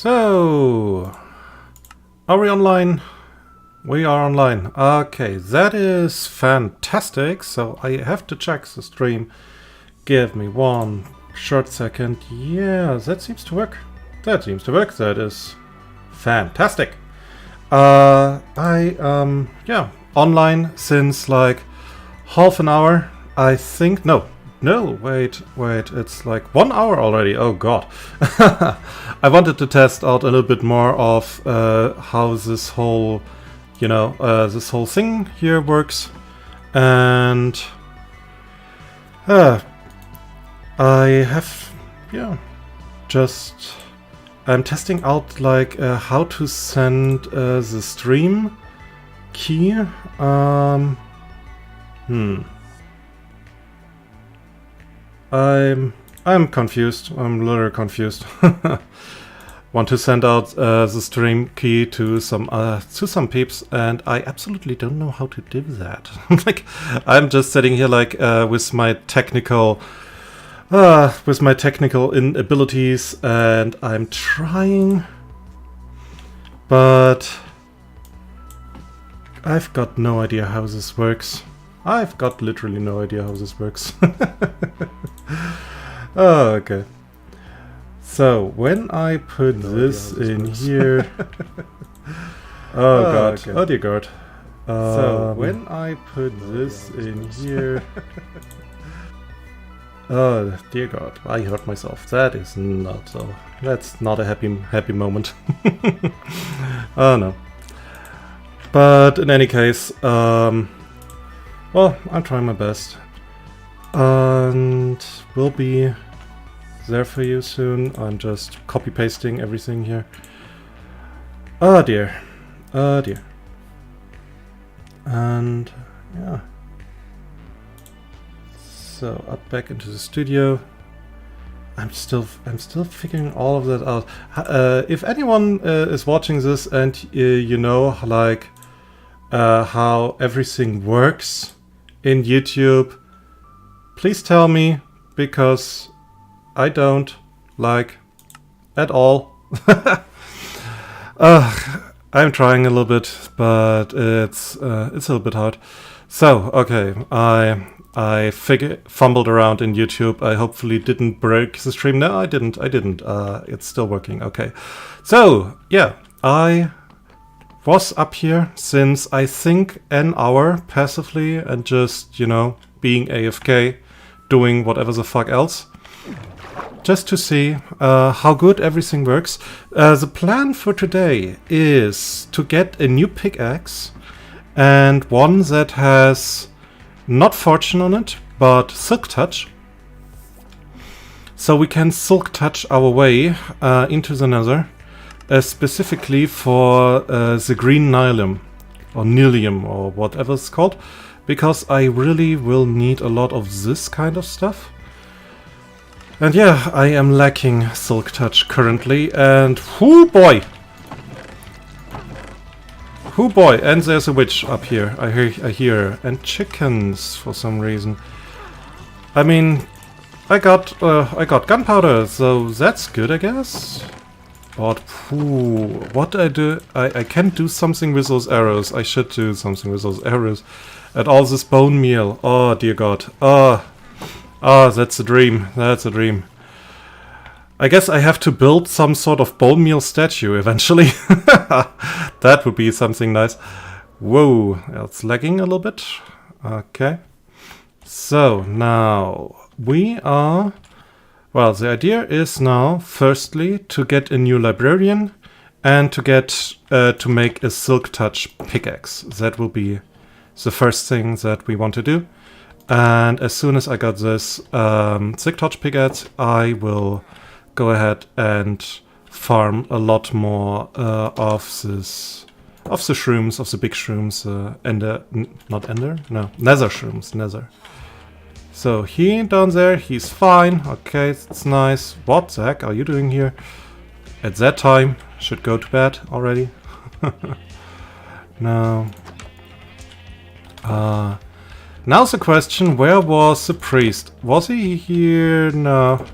So, are we online? We are online. Okay, that is fantastic. So I have to check the stream. Give me one short second. Yeah, that seems to work. That seems to work. That is fantastic. Yeah, online since like half an hour. I think no, wait, it's like 1 hour already. Oh god. I wanted to test out a little bit more of how this whole, this whole thing here works. And I have, I'm testing out like how to send the stream key. I'm confused. I'm literally confused. Want to send out the stream key to some peeps, and I absolutely don't know how to do that. Like, I'm just sitting here like with my technical inabilities, and I'm trying, but I've got no idea how this works. I've got literally no idea how this works. Oh, okay. So, when I put this in here... Oh god, okay. Oh dear god. So, when I put this in here... Oh dear god, I hurt myself. That is not so... That's not a happy moment. Oh no. But in any case, well, I'm trying my best. And we'll be there for you soon. I'm just copy-pasting everything here. Oh dear. Oh dear. And yeah. So up back into the studio. I'm still figuring all of that out. If anyone is watching this and you know like how everything works in YouTube, please tell me, because I don't like at all. I'm trying a little bit, but it's a little bit hard. So okay, I fumbled around in YouTube. I hopefully didn't break the stream. No, I didn't. It's still working. Okay. So yeah, I was up here since I think an hour passively and just, being AFK, doing whatever the fuck else, just to see how good everything works. The plan for today is to get a new pickaxe, and one that has not fortune on it, but silk touch. So we can silk touch our way into the nether. Specifically for the green nylium, or nylium, or whatever it's called, because I really will need a lot of this kind of stuff. And yeah, I am lacking silk touch currently, and whoo boy! Whoo boy! And there's a witch up here, I hear, and chickens for some reason. I mean, I got gunpowder, so that's good, I guess. But what I do, I can't do something with those arrows. I should do something with those arrows. And all this bone meal. Oh dear god. Oh, that's a dream. That's a dream. I guess I have to build some sort of bone meal statue eventually. That would be something nice. Whoa, it's lagging a little bit. Okay. So now we are... Well, the idea is now, firstly, to get a new librarian and to get to make a silk touch pickaxe. That will be the first thing that we want to do. And as soon as I got this silk touch pickaxe, I will go ahead and farm a lot more of the shrooms, of the big shrooms, nether shrooms, nether. So he down there, he's fine. Okay, it's nice. What the heck are you doing here? At that time, should go to bed already. Now, now's the question, where was the priest? Was he here? No.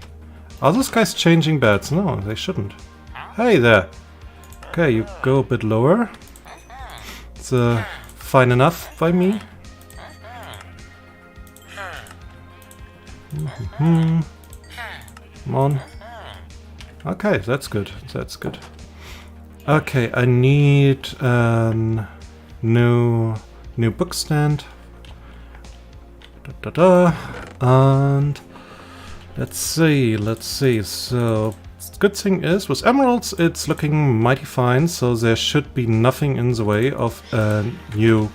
Are those guys changing beds? No, they shouldn't. Hey there. Okay, you go a bit lower. It's fine enough by me. Come on. Okay, that's good. That's good. Okay, I need new book stand. And let's see. So good thing is with emeralds it's looking mighty fine, so there should be nothing in the way of a new.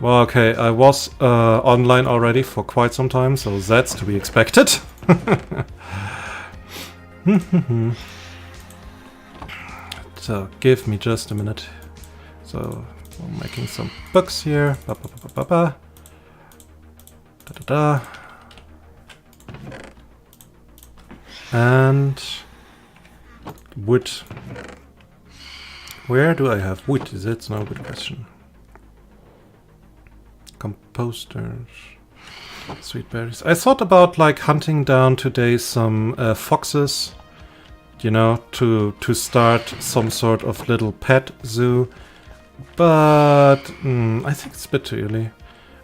Well, okay, I was online already for quite some time, so that's to be expected. So give me just a minute. So I'm making some books here. And wood. Where do I have wood? That's no good question. Composters. Sweet berries. I thought about like hunting down today some foxes, you know, to start some sort of little pet zoo. But I think it's a bit too early.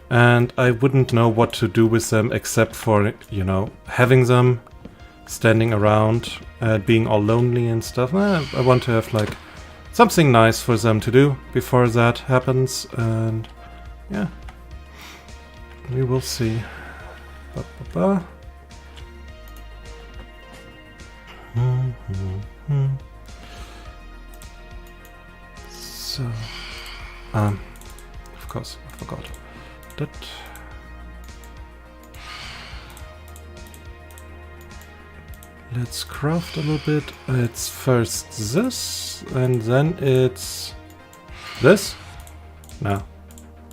And I wouldn't know what to do with them except for, you know, having them standing around, being all lonely and stuff. I want to have like something nice for them to do before that happens, and yeah, we will see. So, of course, I forgot that. Let's craft a little bit. It's first this, and then it's this? No,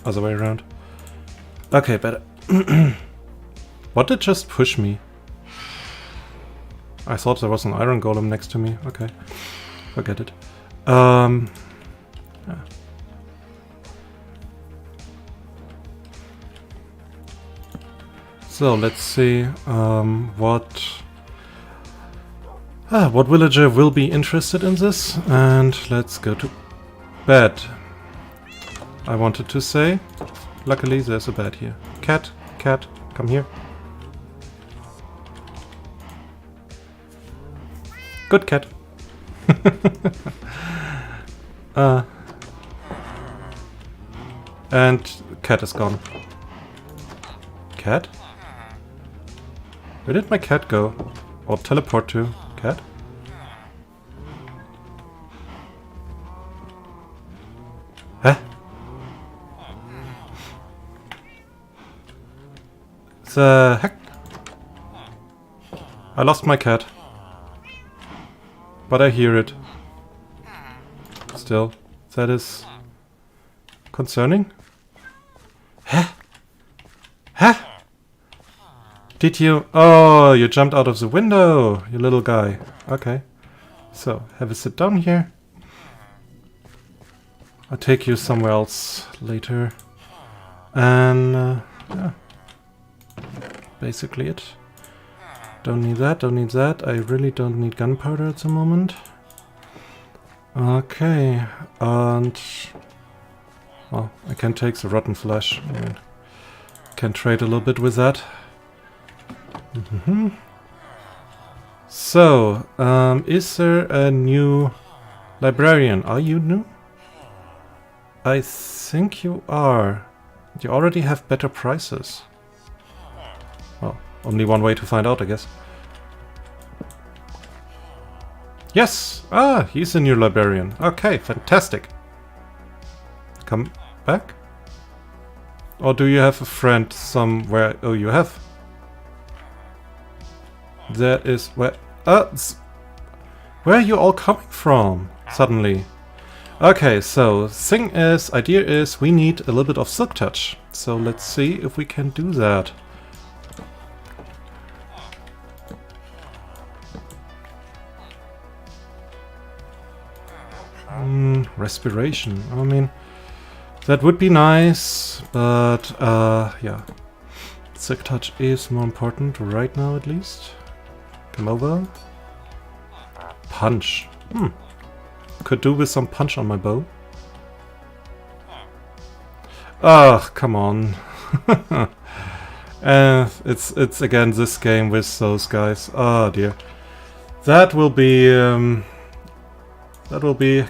other way around. Okay, better. What did just push me? I thought there was an iron golem next to me. Okay, forget it. Yeah. So let's see what villager will be interested in this, and let's go to bed. I wanted to say, luckily there's a bed here. Cat, come here. Good cat. And cat is gone. Cat? Where did my cat go? Or teleport to? Cat? Huh? The heck? I lost my cat. But I hear it. Still, that is concerning. Huh? Huh? Did you? Oh, you jumped out of the window, you little guy. Okay. So, have a sit down here. I'll take you somewhere else later. And, yeah. Basically it. Don't need that, don't need that. I really don't need gunpowder at the moment. Okay. And... well, I can take the rotten flesh. I mean, can trade a little bit with that. So, is there a new librarian? Are you new? I think you are. You already have better prices. Well, only one way to find out, I guess. Yes! Ah, he's a new librarian. Okay, fantastic. Come back? Or do you have a friend somewhere? Oh, you have. That is where... where are you all coming from, suddenly? Okay, so, idea is, we need a little bit of silk touch. So let's see if we can do that. Respiration. I mean, that would be nice, but, yeah. Silk touch is more important right now, at least. Come over. punch. Could do with some punch on my bow. Ah, come on. It's again this game with those guys. Oh dear. That will be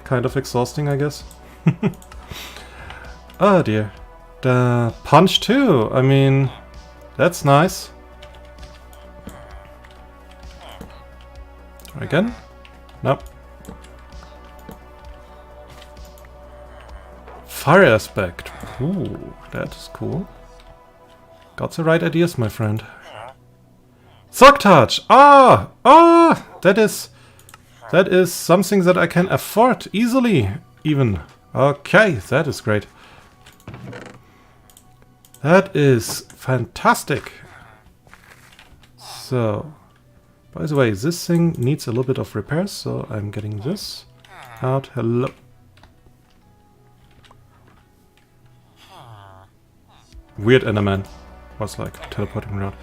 kind of exhausting, I guess. Oh dear. The punch too. I mean, that's nice. Try again. Nope. Fire aspect. Ooh, that is cool. Got the right ideas, my friend. Silk touch. That is something that I can afford easily, even. Okay, that is great. That is fantastic. So, by the way, this thing needs a little bit of repairs, so I'm getting this out. Hello. Weird Enderman was like teleporting around.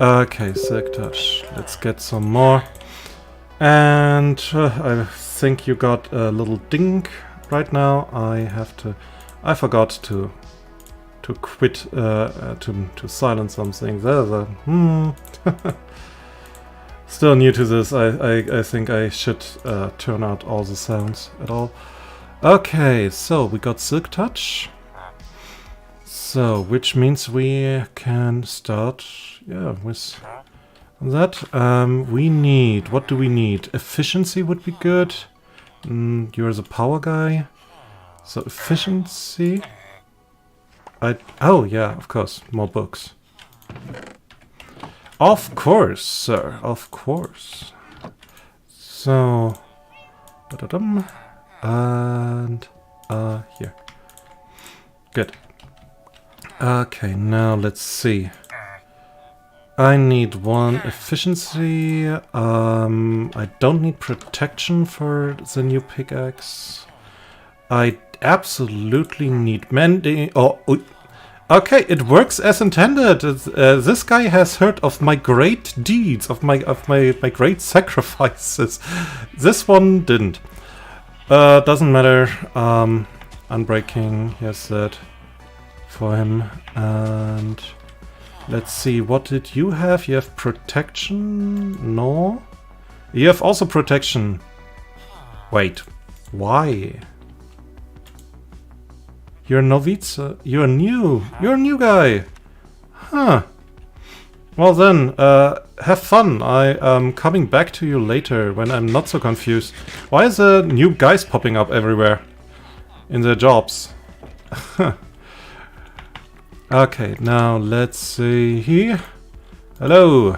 Okay, silk touch. Let's get some more. And I think you got a little ding right now. I forgot to quit to silence something. Still new to this. I think I should turn out all the sounds at all. Okay, so we got silk touch. So, which means we can start, yeah, with that. We need, what do we need? Efficiency would be good. You're the power guy. So, efficiency. Oh, yeah, of course, more books. Of course, sir, of course. So, and, here. Good. Okay, now let's see. I need one efficiency. I don't need protection for the new pickaxe. I absolutely need mending. Oh, okay, it works as intended. This guy has heard of my great deeds, of my great sacrifices. This one didn't. Doesn't matter. Unbreaking. Yes, that. For him. And let's see, what did you have? You have protection? No. You have also protection. Wait, why? You're a novice? You're new. You're a new guy. Huh. Well then, have fun. I am coming back to you later when I'm not so confused. Why is there new guys popping up everywhere in their jobs? Okay, now let's see here. Hello. You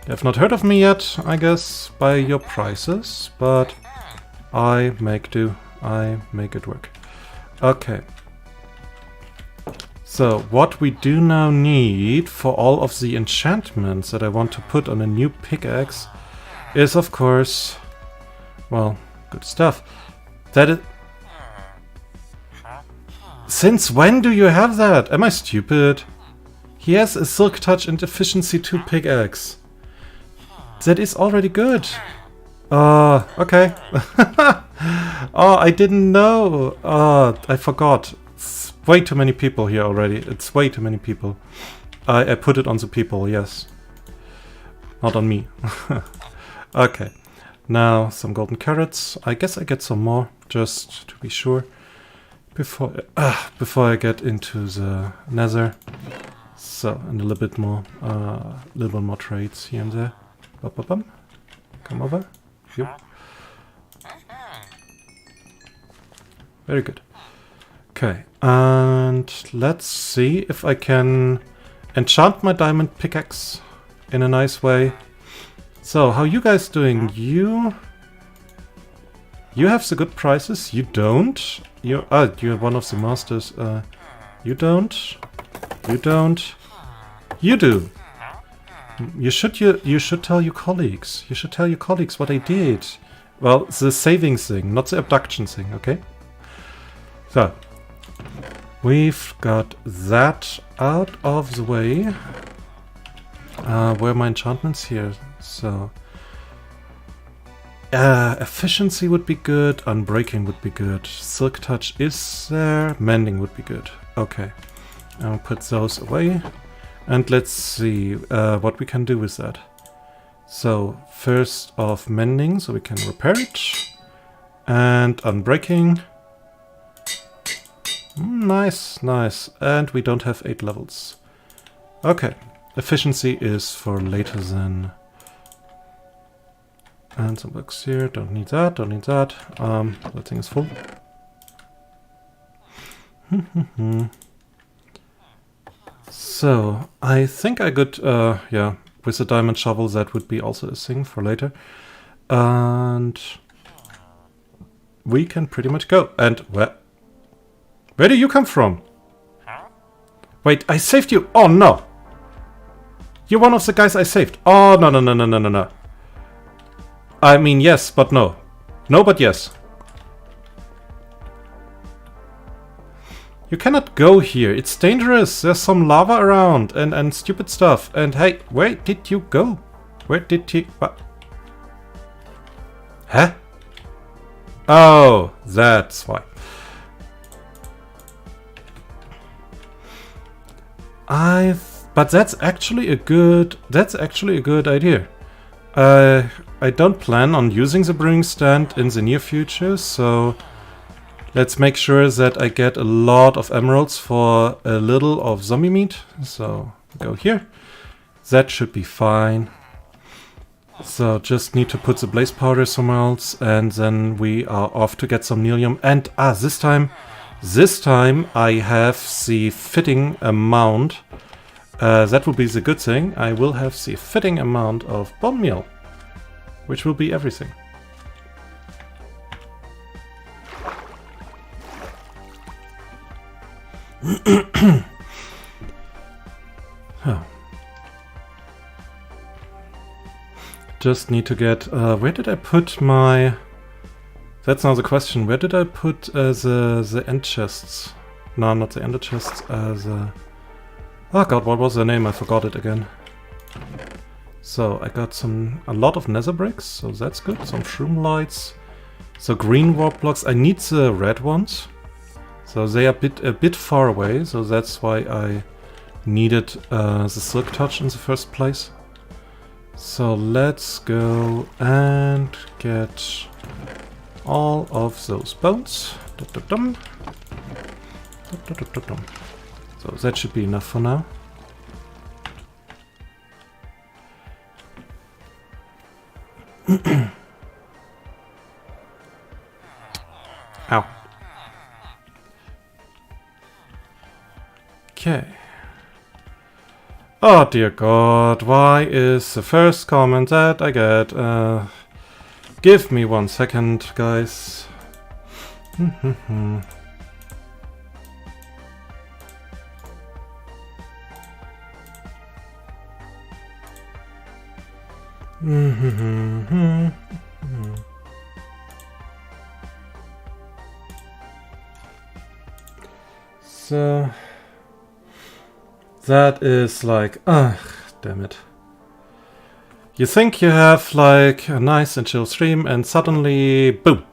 have not heard of me yet, I guess, by your prices, but I make do. I make it work. Okay. So, what we do now need for all of the enchantments that I want to put on a new pickaxe is, of course, well, good stuff. That is... Since when do you have that? Am I stupid? He has a silk touch and efficiency 2 pickaxe. That is already good. Okay. Oh, I didn't know. I forgot. It's way too many people here already. It's way too many people. I put it on the people, yes. Not on me. Okay. Now, some golden carrots. I guess I get some more, just to be sure. Before I get into the nether. So, and a little bit more trades here and there. Come over. Yep. Very good. Okay, and let's see if I can enchant my diamond pickaxe in a nice way. So, how you guys doing? You have the good prices. You don't. You're one of the masters. You don't. You don't. You do. You should tell your colleagues. You should tell your colleagues what I did. Well, the saving thing, not the abduction thing. Okay. So we've got that out of the way. Where are my enchantments here? So Efficiency would be good, unbreaking would be good. Silk touch is there, mending would be good. Okay, I'll put those away. And let's see what we can do with that. So, first off mending, so we can repair it. And unbreaking. Nice, nice. And we don't have 8 levels. Okay, efficiency is for later then. And some books here, don't need that, don't need that. That thing is full. So, I think I could, yeah, with the diamond shovel that would be also a thing for later. And we can pretty much go. And where do you come from? Wait, I saved you! Oh no! You're one of the guys I saved. Oh, no, no, no, no, no, no, no. I mean, yes, but no. No, but yes. You cannot go here. It's dangerous. There's some lava around and stupid stuff. And hey, where did you go? Where did you... What? Huh? Oh, that's why. But that's actually a good idea. I don't plan on using the brewing stand in the near future, so let's make sure that I get a lot of emeralds for a little of zombie meat. So go here. That should be fine. So just need to put the blaze powder somewhere else, and then we are off to get some nelium. And this time I have the fitting amount. That will be the good thing. I will have the fitting amount of bone meal, which will be everything. Oh. Just need to get... where did I put my... That's now the question. Where did I put the end chests? No, not the ender chests. Oh god, what was the name? I forgot it again. So I got a lot of nether bricks, so that's good. Some shroom lights. So green warp blocks. I need the red ones. So they are a bit far away, so that's why I needed the silk touch in the first place. So let's go and get all of those bones. So that should be enough for now. Ow. Okay. Oh dear god, why is the first comment that I get? Give me 1 second, guys. So that is like, damn it. You think you have like a nice and chill stream and suddenly, boom,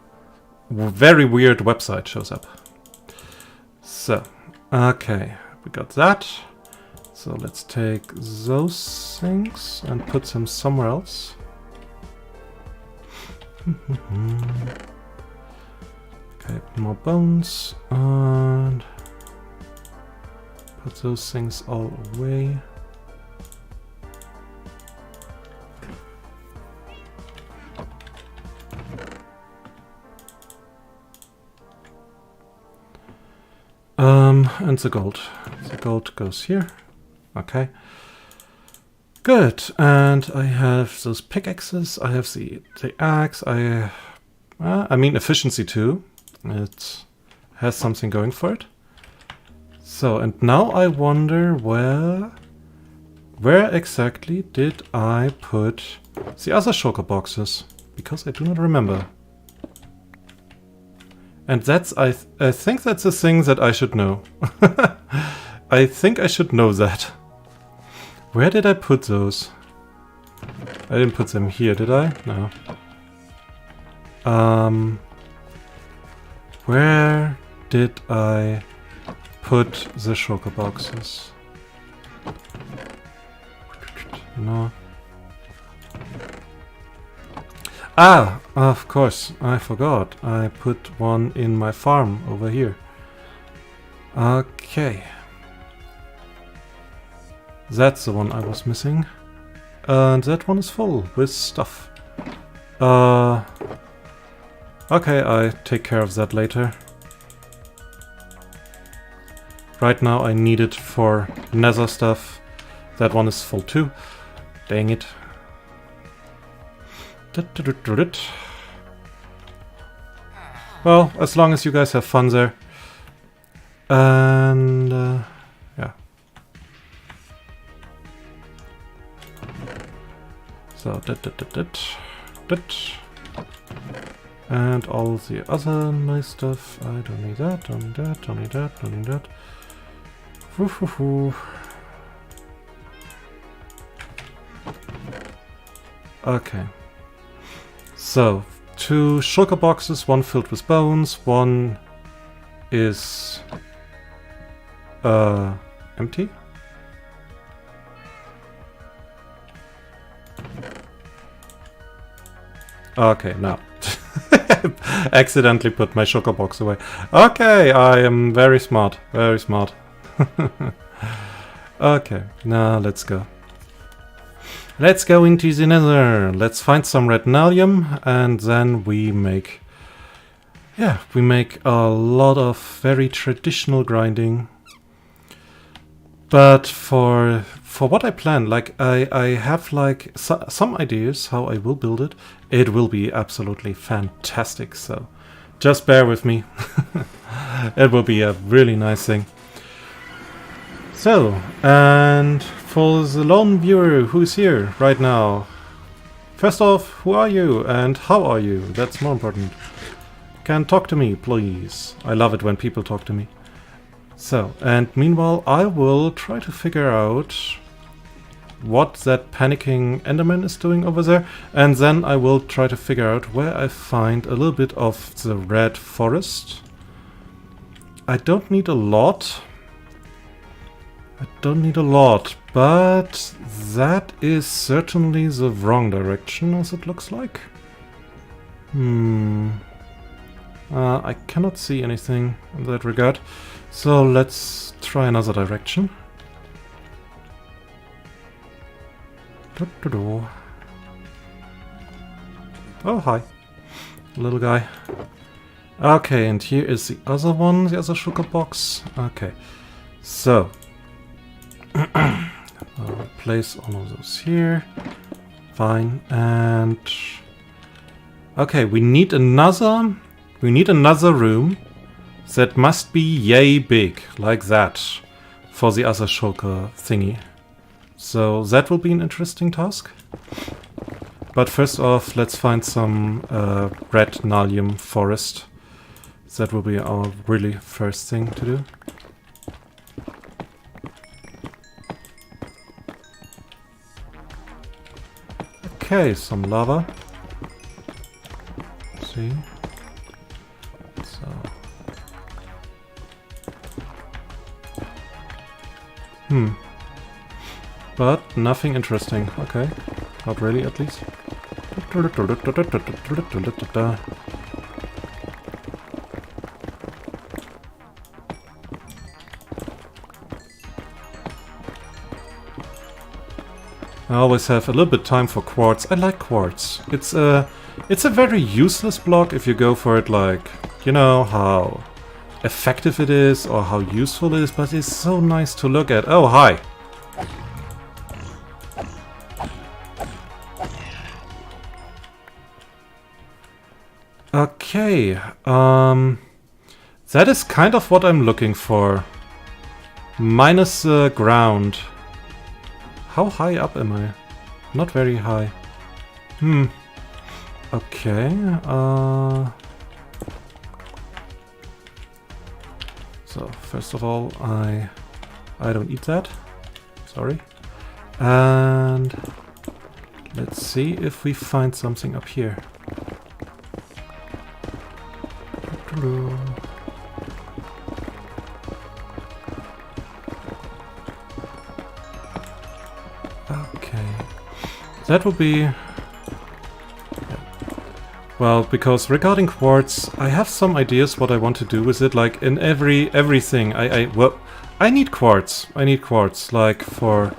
very weird website shows up. So, okay, we got that. So let's take those things and put them somewhere else. Okay, more bones and put those things all away. And the gold. The gold goes here. Okay. Good. And I have those pickaxes. I have the axe. I mean efficiency too. It has something going for it. So, and now I wonder where exactly did I put the other shulker boxes? Because I do not remember. And that's, I think that's a thing that I should know. I think I should know that. Where did I put those? I didn't put them here, did I? No. Where did I put the shulker boxes? No. Ah, of course, I forgot. I put one in my farm over here. Okay. That's the one I was missing. And that one is full with stuff. Okay, I take care of that later. Right now I need it for nether stuff. That one is full too. Dang it. Well, as long as you guys have fun there. And yeah. So that. And all the other nice stuff. I don't need that, don't need that, don't need that, don't need that. Okay. So, 2 shulker boxes, one filled with bones, one is empty. Okay, now. Accidentally put my shulker box away. Okay, I am very smart, very smart. Okay, now let's go. Let's go into the nether. Let's find some red nalium and then we make... Yeah, we make a lot of very traditional grinding. But for what I plan, like I have like some ideas how I will build it. It will be absolutely fantastic, so just bear with me. It will be a really nice thing. So, and for the lone viewer who's here right now, first off, who are you and how are you? That's more important. Can talk to me, please. I love it when people talk to me. So, and meanwhile, I will try to figure out what that panicking Enderman is doing over there, and then I will try to figure out where I find a little bit of the red forest. I don't need a lot. But that is certainly the wrong direction, as it looks like. I cannot see anything in that regard. So let's try another direction. Oh, hi, little guy. Okay, and here is the other one, the other sugar box. Okay, so I'll place all of those here. Fine, and okay, we need another room that must be yay big, like that, for the other shulker thingy. So that will be an interesting task. But first off, let's find some red nalium forest. That will be our really first thing to do. Okay, some lava. Let's see. So. But nothing interesting. Okay. Not really, at least. I always have a little bit time for quartz. I like quartz. It's a very useless block if you go for it, like, you know, how effective it is or how useful it is, but it's so nice to look at. Oh, hi! Okay, that is kind of what I'm looking for. Minus the ground. How high up am I? Not very high. Okay, so first of all, I don't eat that. Sorry. And let's see if we find something up here. Okay. That would be... Well, because regarding quartz, I have some ideas what I want to do with it. Like in everything, I need quartz. I need quartz, like for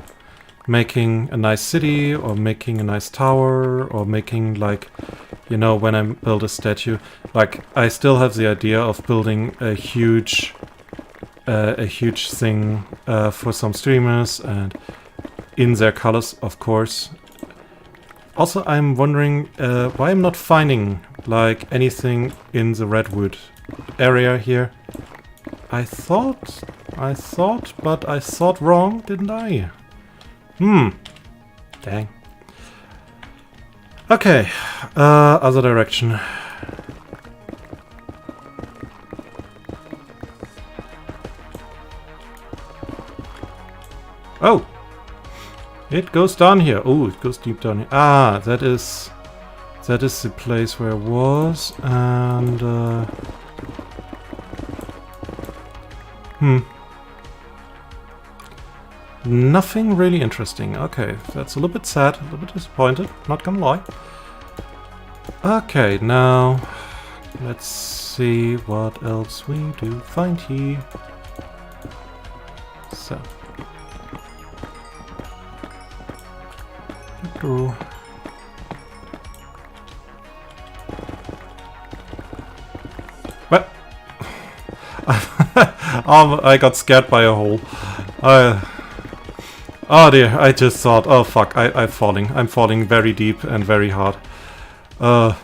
making a nice city, or making a nice tower, or making, like, you know, when I build a statue. Like, I still have the idea of building a huge thing for some streamers, and in their colors, of course. Also, I'm wondering why I'm not finding, like, anything in the redwood area here. I thought, but I thought wrong, didn't I? Dang. Okay, other direction. Oh! It goes down here. Oh, it goes deep down here. Ah, that is the place where I was, and nothing really interesting. Okay, that's a little bit sad, a little bit disappointed, not gonna lie. Okay, now let's see what else we do find here. So. What? Oh, I got scared by a hole. Oh dear, I just thought, oh fuck, I'm falling. I'm falling very deep and very hard. Ah,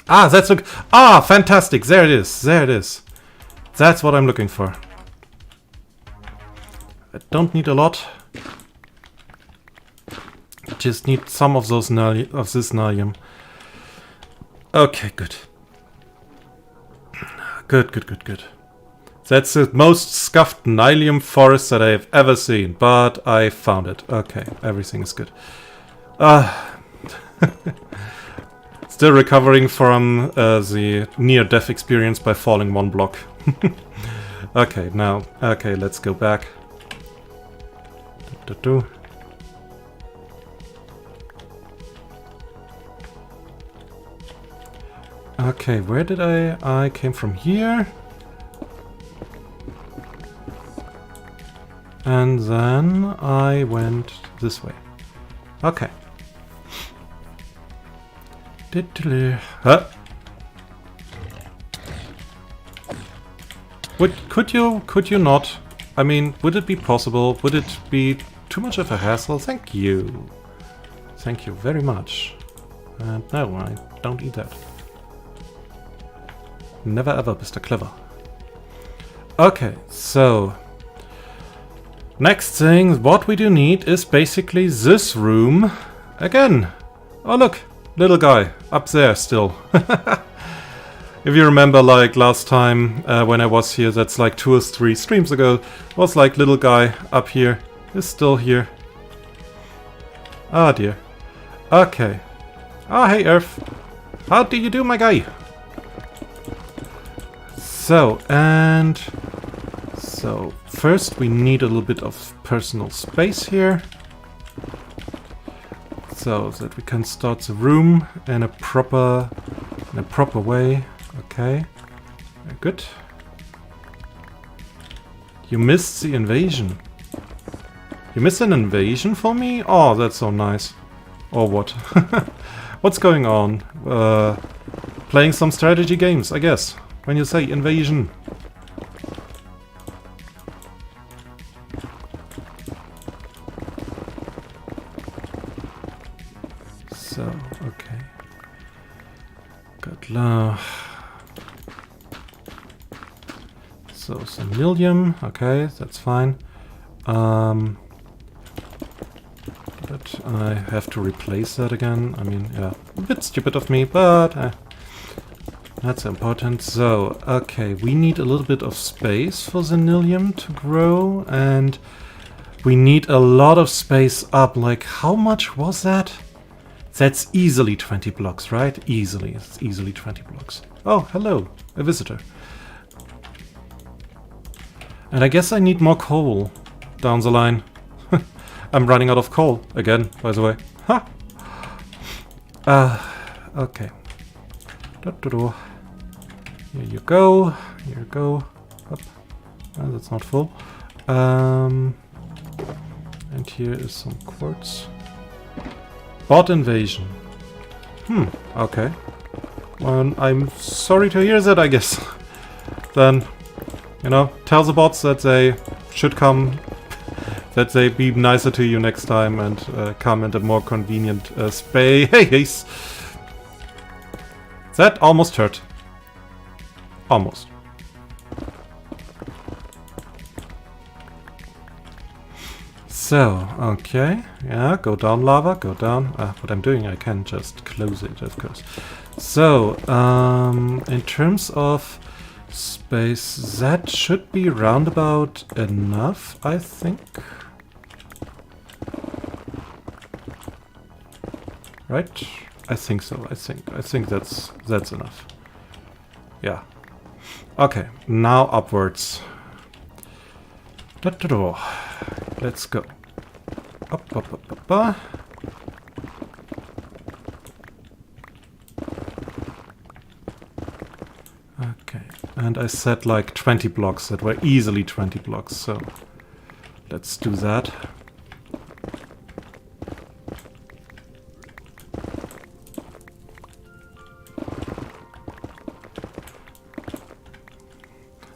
that's look. Ah, fantastic! There it is. There it is. That's what I'm looking for. I don't need a lot. I just need some of those this nalium. Okay, good. Good. That's the most scuffed nalium forest that I've ever seen, but I found it. Okay, everything is good. Still recovering from the near-death experience by falling one block. Okay, now, okay, let's go back. Okay, where did I came from here. And then I went this way. Okay. Huh? Could you not? I mean, would it be possible? Would it be too much of a hassle? Thank you. Thank you very much. And no, I don't eat that. Never ever, Mr. Clever. Okay, so next thing, what we do need is basically this room again. Oh look, little guy up there still. If you remember, like last time when I was here, that's like 2 or 3 streams ago, was like little guy up here is still here. Oh dear. Okay. Oh hey Earth. How do you do, my guy? So, first we need a little bit of personal space here. So that we can start the room in a proper way. Okay. Very good. You missed the invasion. You missed an invasion for me? Oh, that's so nice. Or what? What's going on? Playing some strategy games, I guess. When you say invasion. So, okay. Good luck. So, some millium. Okay, that's fine. But I have to replace that again. I mean, yeah, a bit stupid of me, but that's important. So, okay, we need a little bit of space for the nilium to grow, and we need a lot of space up. Like, how much was that? That's easily 20 blocks, right? Easily. It's easily 20 blocks. Oh, hello. A visitor. And I guess I need more coal down the line. I'm running out of coal again, by the way. Ha! Okay. Here you go. Here you go. Up. Oh, that's not full. And here is some quartz. Bot invasion. Okay. Well, I'm sorry to hear that, I guess. Then, you know, tell the bots that they should come, that they be nicer to you next time and come in a more convenient space. That almost hurt. Almost. So, okay. Yeah, go down, lava, go down. What I'm doing, I can just close it, of course. So, in terms of space, that should be roundabout enough, I think. Right? I think so. I think that's enough. Yeah. Okay, now upwards. Let's go. Up. Okay, and I said like 20 blocks that were easily 20 blocks, so let's do that.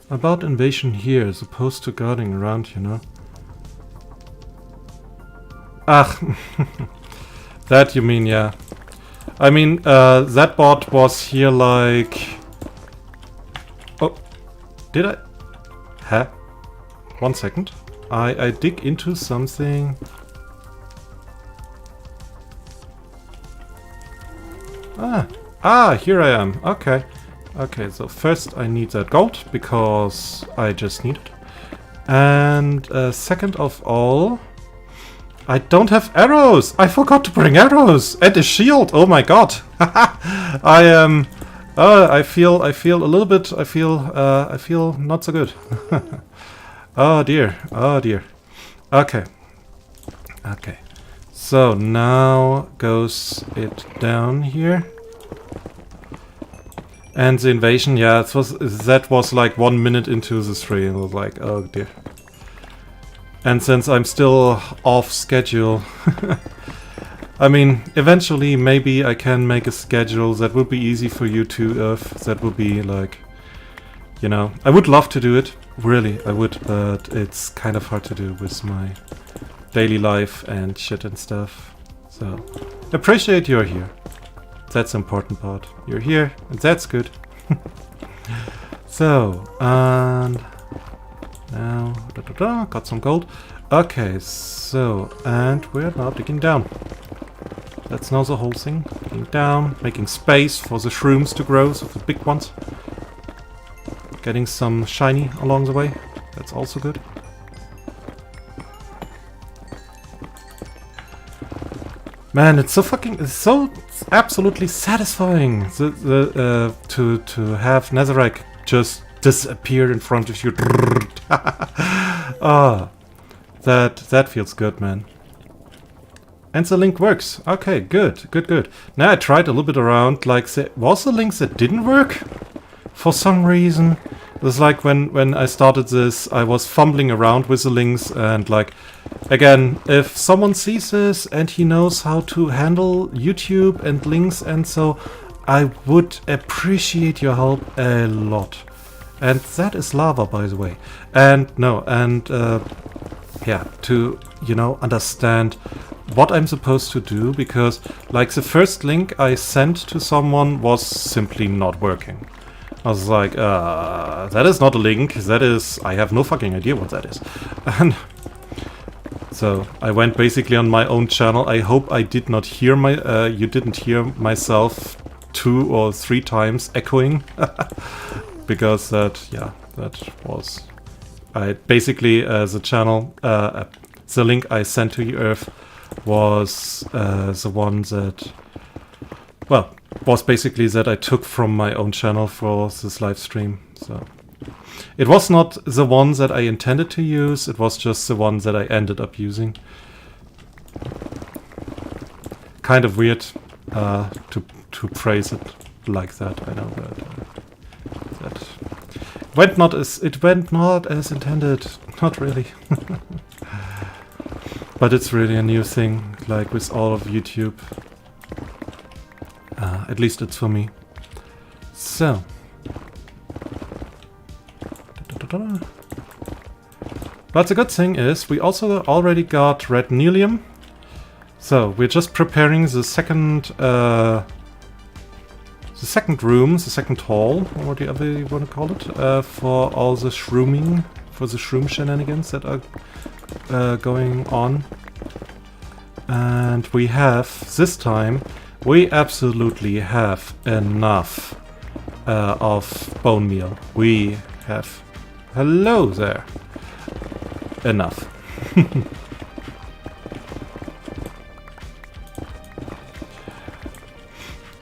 About invasion here as opposed to guarding around, you know. That you mean, yeah. I mean, that bot was here like... Oh, did I? Huh? 1 second. I dig into something. Here I am. Okay. Okay, so first I need that gold, because I just need it. And second of all, I don't have arrows! I forgot to bring arrows! And a shield! Oh my god! I am... I feel a little bit... I feel not so good. Oh dear. Okay. Okay. So now goes it down here. And the invasion, yeah, that was like 1 minute into the stream. I was like, oh dear. And since I'm still off schedule, I mean, eventually maybe I can make a schedule that would be easy for you to, that would be like, you know, I would love to do it, really, I would, but it's kind of hard to do with my daily life and shit and stuff. So, appreciate you're here. That's the important part. You're here, and that's good. So, and now, got some gold. Okay, so, and we're now digging down. That's now the whole thing. Digging down, making space for the shrooms to grow, so the big ones. Getting some shiny along the way. That's also good. Man, it's so absolutely satisfying to have netherrack just disappear in front of you. That feels good, man. And the link works. Okay, good. Now I tried a little bit around. Like, was the links that didn't work for some reason? It was like when I started this, I was fumbling around with the links, and like, again, if someone sees this and he knows how to handle YouTube and links and so, I would appreciate your help a lot. And that is lava, by the way. And no, and yeah, to, you know, understand what I'm supposed to do, because like the first link I sent to someone was simply not working. I was like, that is not a link, that is... I have no fucking idea what that is. And so I went basically on my own channel. I hope I did not hear my... you didn't hear myself 2 or 3 times echoing. Because that, yeah, that was... I basically, the channel, the link I sent to you, Earth, was the one that well, was basically that I took from my own channel for this live stream. So it was not the one that I intended to use, it was just the one that I ended up using. Kind of weird to phrase it like that. I know that it went not as intended. Not really. But it's really a new thing, like with all of YouTube. At least it's for me. So. But the good thing is, we also already got red Nelium. So, we're just preparing the second room, the second hall, or whatever you want to call it, for all the shrooming, for the shroom shenanigans that are going on. And we have, this time, we absolutely have enough of bone meal. We have, hello there, enough.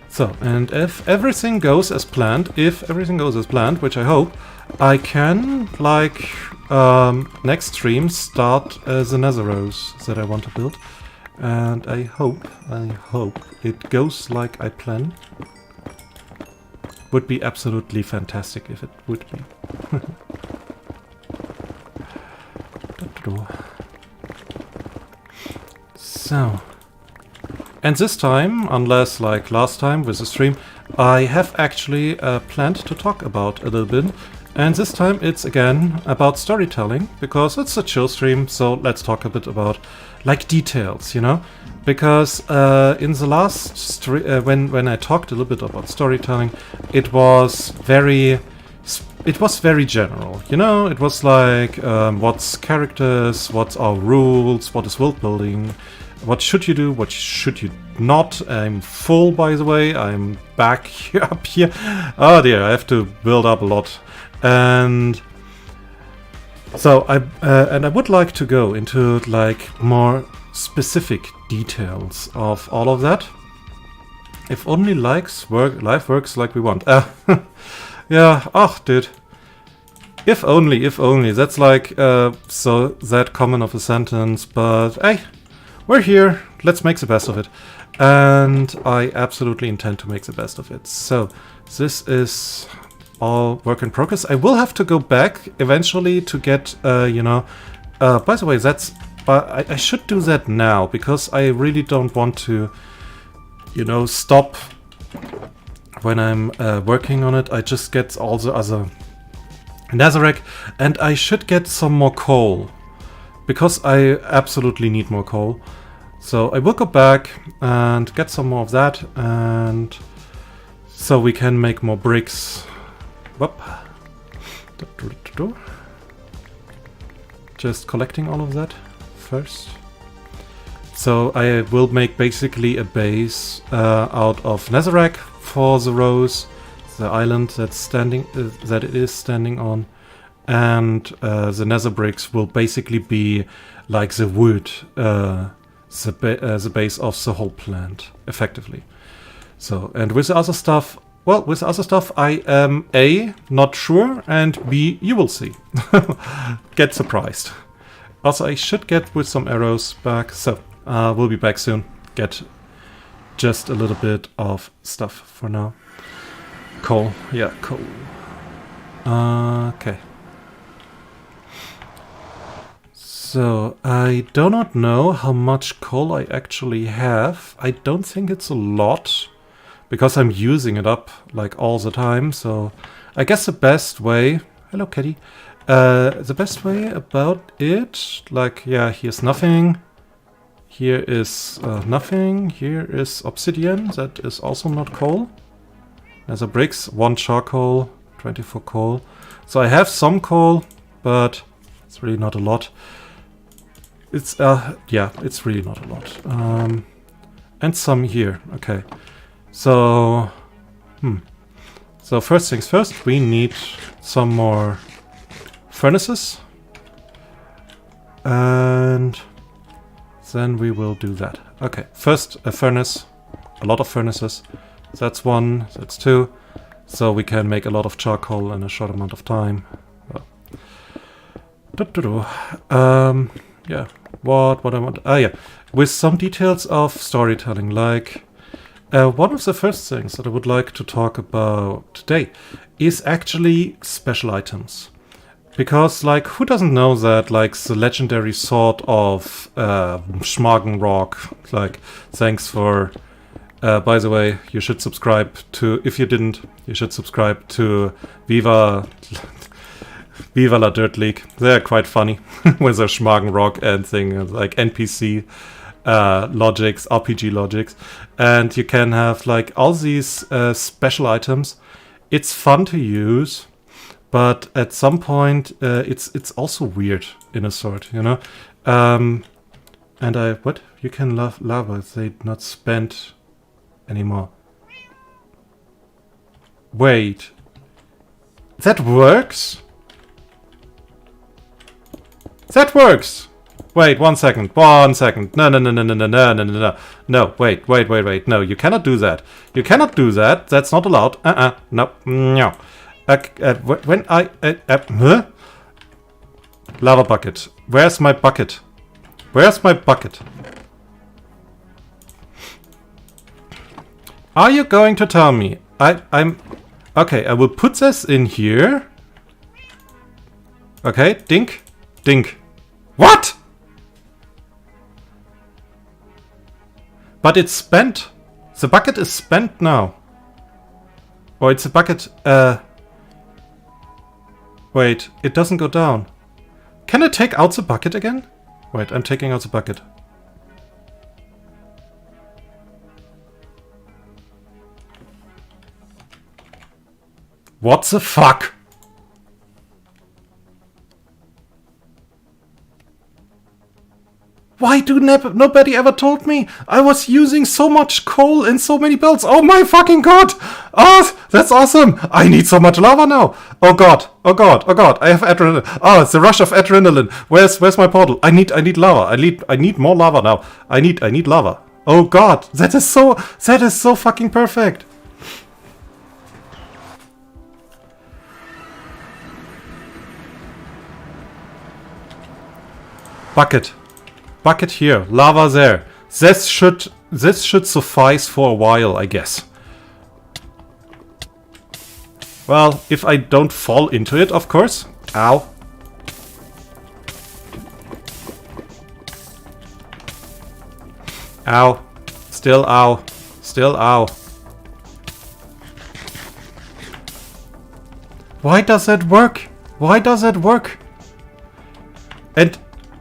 So, and if everything goes as planned, which I hope, I can, like, next stream start the nether rose that I want to build. And I hope it goes like I plan. Would be absolutely fantastic if it would be. So. And this time, unless like last time with the stream, I have actually planned to talk about a little bit. And this time it's again about storytelling, because it's a chill stream, so let's talk a bit about like details, you know? Because in the last stream, when I talked a little bit about storytelling, it was very general, you know? It was like, what's characters, what's our rules, what is world building, what should you do, what should you not. I'm full, by the way, I'm back up here. Oh dear, I have to build up a lot. And so I would like to go into like more specific details of all of that. If only life works like we want. Yeah, oh dude. If only. That's like so that common of a sentence, but hey, we're here. Let's make the best of it. And I absolutely intend to make the best of it. So this is all work in progress. I will have to go back eventually to get, you know... by the way, that's... I should do that now, because I really don't want to, you know, stop when I'm working on it. I just get all the other netherrack, and I should get some more coal, because I absolutely need more coal. So I will go back and get some more of that, and so we can make more bricks. Whoop. Just collecting all of that first. So I will make basically a base out of netherrack for the rose, the island that's standing, that it is standing on, and the nether bricks will basically be like the wood, the base of the whole plant, effectively. So, and with the other stuff, well, with the other stuff, I am A, not sure, and B, you will see. Get surprised. Also, I should get with some arrows back, so we'll be back soon. Get just a little bit of stuff for now. Coal, yeah, coal. Okay. So, I do not know how much coal I actually have. I don't think it's a lot, because I'm using it up like all the time. So I guess the best way, hello kitty, the best way about it, like, yeah, here's nothing, here is nothing, here is obsidian, that is also not coal. There's a bricks, 1 charcoal, 24 coal. So I have some coal, but it's really not a lot. It's, yeah, it's really not a lot. And some here, okay. So, so first things first, we need some more furnaces. And then we will do that. Okay, first a furnace, a lot of furnaces, That's 1, that's 2. So we can make a lot of charcoal in a short amount of time. Well. Yeah, what I want... yeah, with some details of storytelling, like... one of the first things that I would like to talk about today is actually special items. Because, like, who doesn't know that, like, the legendary sword of Schmagenrock, like, thanks for... by the way, you should subscribe to... If you didn't, you should subscribe to Viva La Dirt League. They're quite funny with their Schmagenrock and thing, like NPC logics, RPG logics. And you can have, like, all these special items. It's fun to use. But at some point, it's also weird in a sort, you know. And what? You can love lava. They not spent anymore. Wait, that works. That works. Wait, 1 second. 1 second. No. No, wait. No, you cannot do that. You cannot do that. That's not allowed. No. When I... huh? Lava bucket. Where's my bucket? Where's my bucket? Are you going to tell me? I'm... Okay, I will put this in here. Okay, dink. Dink. What? But it's spent. The bucket is spent now. Or it's a bucket... Wait, it doesn't go down. Can I take out the bucket again? Wait, I'm taking out the bucket. What the fuck? Why do nobody ever told me? I was using so much coal in so many builds. Oh my fucking god! Oh, that's awesome! I need so much lava now. Oh god! I have adrenaline. Oh, it's the rush of adrenaline. Where's my portal? I need lava. I need more lava now. I need lava. Oh god! That is so fucking perfect. Bucket here, lava there. This should suffice for a while, I guess. Well, if I don't fall into it, of course. Ow. Ow. Still ow. Still ow. Why does that work? Why does that work? And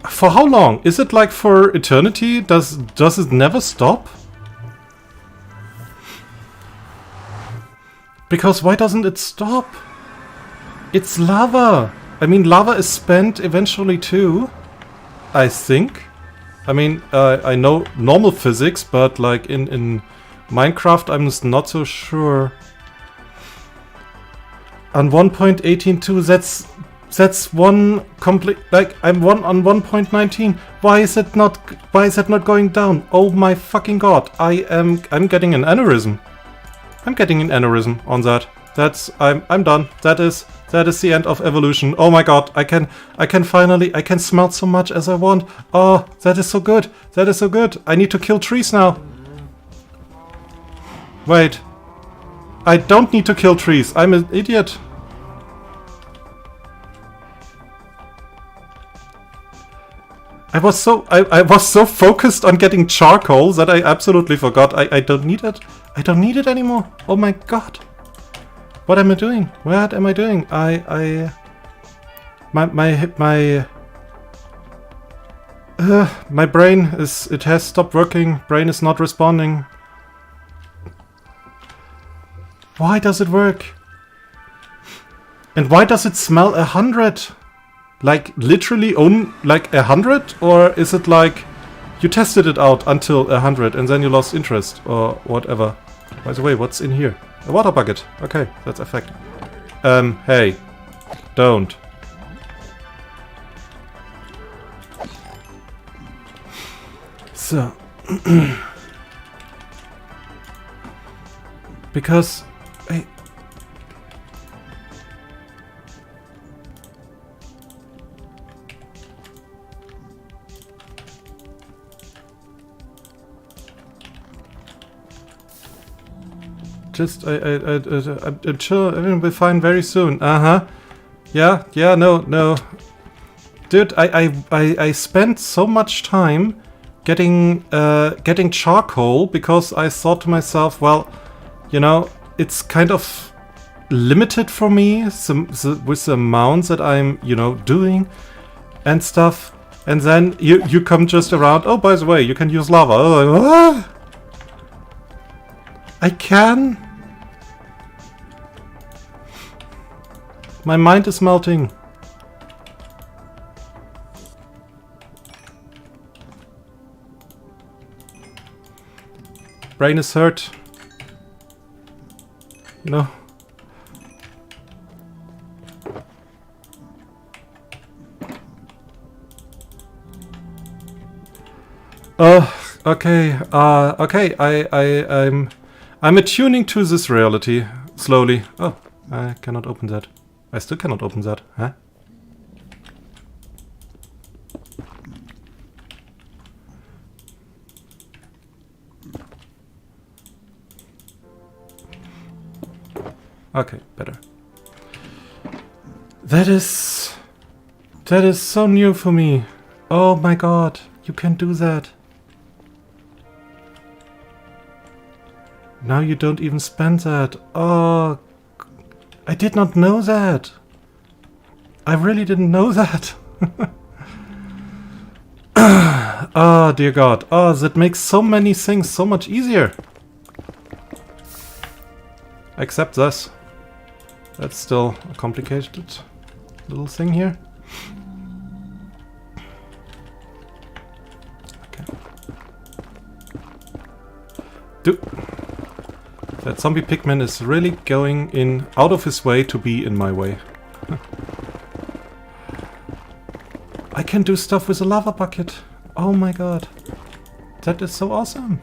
for how long? Is it like for eternity? Does it never stop? Because why doesn't it stop? It's lava. I mean, lava is spent eventually too, I think. I mean, I know normal physics, but like in Minecraft, I'm just not so sure. On 1.18.2, that's one complete, like, I'm on 1.19. Why is that not going down? Oh my fucking god. I'm getting an aneurysm. I'm getting an aneurysm on that. I'm done. That is the end of evolution. Oh my god. I can finally smelt so much as I want. Oh, that is so good. That is so good. I need to kill trees now. Wait. I don't need to kill trees. I'm an idiot. I was so focused on getting charcoal that I absolutely forgot. I don't need it. I don't need it anymore. Oh my god. What am I doing? What am I doing? My brain has stopped working. Brain is not responding. Why does it work? And why does it smell 100? Like literally like 100, or is it like you tested it out until 100 and then you lost interest or whatever? By the way, what's in here? A water bucket. Okay, that's effect. Hey, don't. So Because I'm sure everyone will be fine very soon. Yeah, no. Dude, I spent so much time getting charcoal because I thought to myself, well, you know, it's kind of limited for me with the amounts that I'm, you know, doing and stuff. And then you come just around, oh, by the way, you can use lava. Oh, like, what? I can? My mind is melting. Brain is hurt. You know. Okay. Okay. I'm attuning to this reality slowly. Oh, I cannot open that. I still cannot open that, huh? Okay, better. That is so new for me. Oh my god, you can do that. Now you don't even spend that. Oh, I did not know that. I really didn't know that. Oh dear god. Oh, that makes so many things so much easier. Except this. That's still a complicated little thing here. Okay. That zombie pigman is really going in out of his way to be in my way. I can do stuff with a lava bucket. Oh my god. That is so awesome.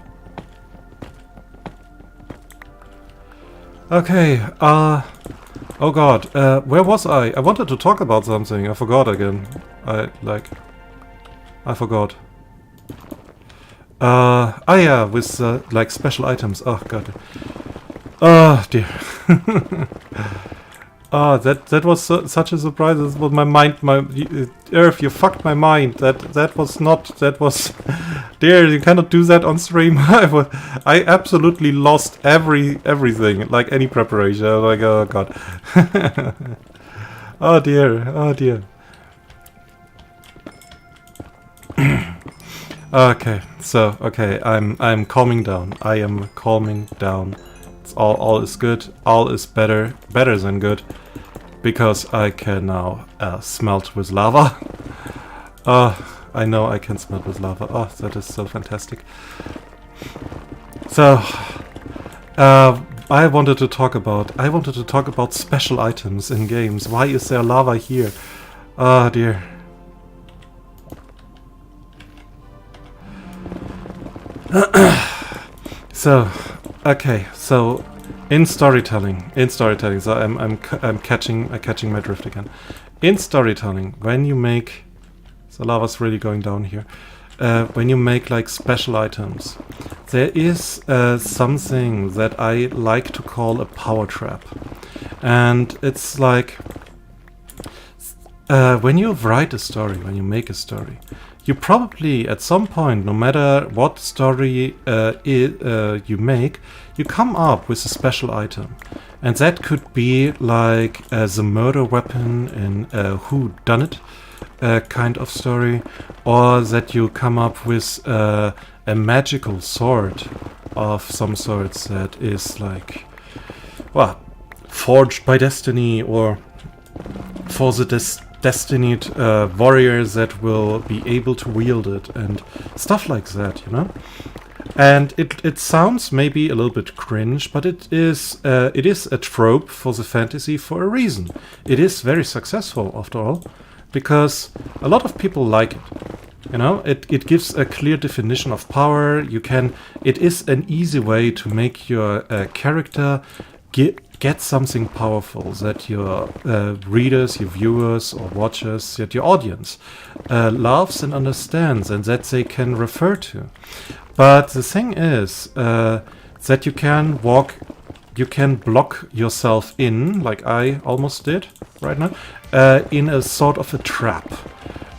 Okay, oh god, where was I? I wanted to talk about something. I forgot again. I forgot. Yeah, with like special items. Oh god. Oh dear. Oh, that was such a surprise. This was my mind. Earth, you fucked my mind. That was. Dear, you cannot do that on stream. I absolutely lost everything, like any preparation. I was like, oh god. Oh dear. Oh dear. Okay, so I'm calming down. I am calming down. It's all is good. All is better than good, because I can now smelt with lava. I know I can smelt with lava. Oh, that is so fantastic. So, I wanted to talk about special items in games. Why is there lava here? Oh dear. So, okay, so in storytelling, so I'm catching my drift again. In storytelling, when you make, the lava's really going down here. When you make like special items, there is something that I like to call a power trap, and it's like when you write a story, when you make a story, you probably at some point, no matter what story you make, you come up with a special item, and that could be like the murder weapon in Who Done It kind of story, or that you come up with a magical sword of some sorts that is like, well, forged by destiny, or for the destined warriors that will be able to wield it, and stuff like that, you know. And it sounds maybe a little bit cringe, but it is a trope for the fantasy for a reason. It is very successful after all, because a lot of people like it. You know, it gives a clear definition of power. It is an easy way to make your character get something powerful that your readers, your viewers or watchers, that your audience loves and understands and that they can refer to. But the thing is that you can block yourself in, like I almost did right now, in a sort of a trap.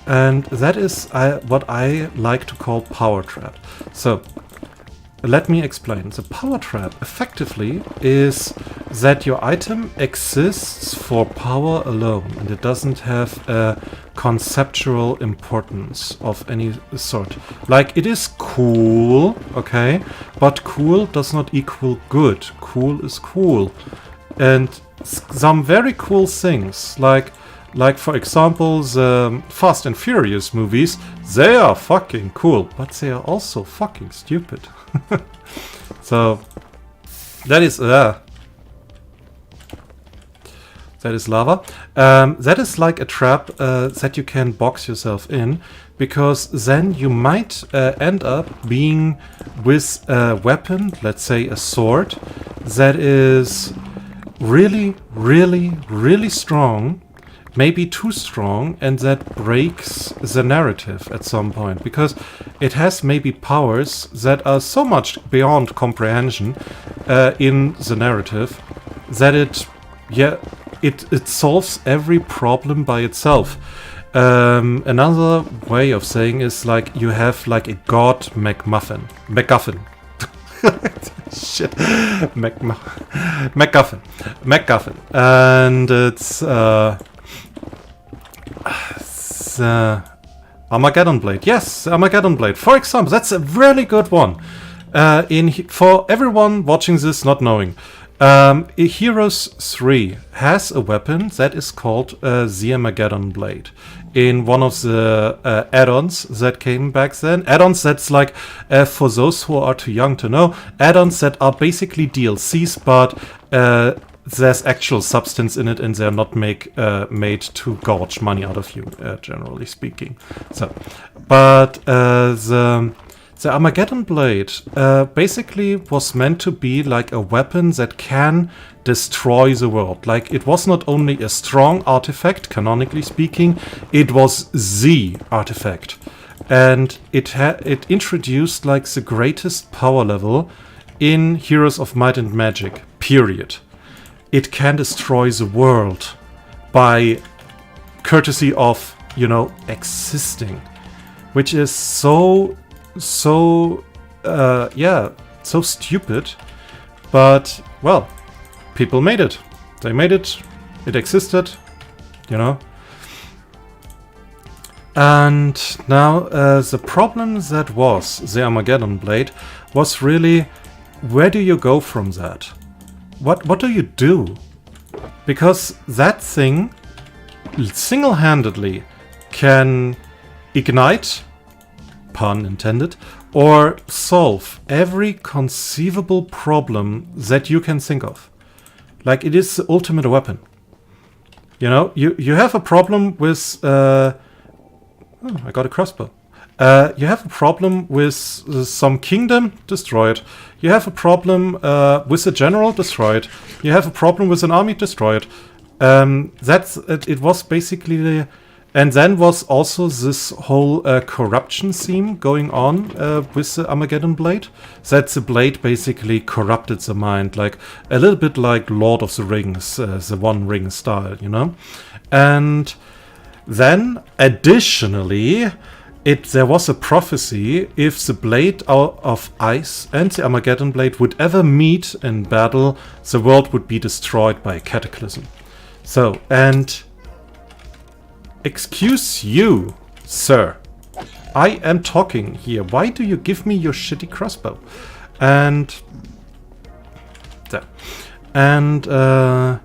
And that is what I like to call power trap. So let me explain. The power trap effectively is that your item exists for power alone and it doesn't have a conceptual importance of any sort. Like, it is cool, okay, but cool does not equal good. Cool is cool. And some very cool things, like for example the Fast and Furious movies, they are fucking cool, but they are also fucking stupid. So that is lava. That is like a trap that you can box yourself in, because then you might end up being with a weapon, let's say a sword, that is really, really, really strong, maybe too strong, and that breaks the narrative at some point, because it has maybe powers that are so much beyond comprehension in the narrative that it solves every problem by itself. Another way of saying is like you have like a god MacGuffin. Shit. MacGuffin. And it's Armageddon Blade. Yes, Armageddon Blade. For example, that's a really good one. For everyone watching this not knowing, Heroes 3 has a weapon that is called the Armageddon Blade. In one of the add-ons that came back then. Add-ons that's like, for those who are too young to know, add-ons that are basically DLCs, but there's actual substance in it and they're not made to gouge money out of you, generally speaking. So, but the Armageddon Blade basically was meant to be like a weapon that can destroy the world. Like, it was not only a strong artifact, canonically speaking, it was the artifact. And it introduced like the greatest power level in Heroes of Might and Magic, period. It can destroy the world by courtesy of, you know, existing, which is so stupid, but well, people made it. They made it. It existed, you know. And now the problem that was the Armageddon Blade was really, where do you go from that? What do you do? Because that thing single-handedly can ignite, pun intended, or solve every conceivable problem that you can think of. Like, it is the ultimate weapon. You know, you have a problem with... I got a crossbow. You have a problem with some kingdom, destroy it. You have a problem with a general, destroy it. You have a problem with an army, destroy it. It was basically... And then was also this whole corruption theme going on with the Armageddon Blade. That the blade basically corrupted the mind, like a little bit like Lord of the Rings, the One Ring style, you know? And then, additionally... there was a prophecy, if the Blade of Ice and the Armageddon Blade would ever meet in battle, the world would be destroyed by a cataclysm. So, and... Excuse you, sir. I am talking here. Why do you give me your shitty crossbow? And... there. And, that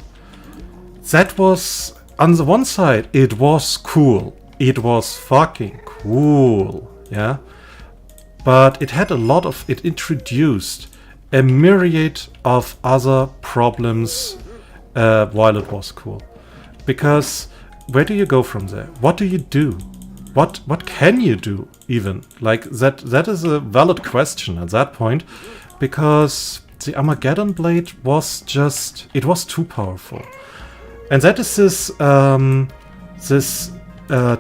was... On the one side, it was cool. It was fucking cool, yeah? But it had a lot of... It introduced a myriad of other problems while it was cool. Because where do you go from there? What do you do? What can you do? even? Like, that is a valid question at that point, because the Armageddon Blade was just... it was too powerful. And that is this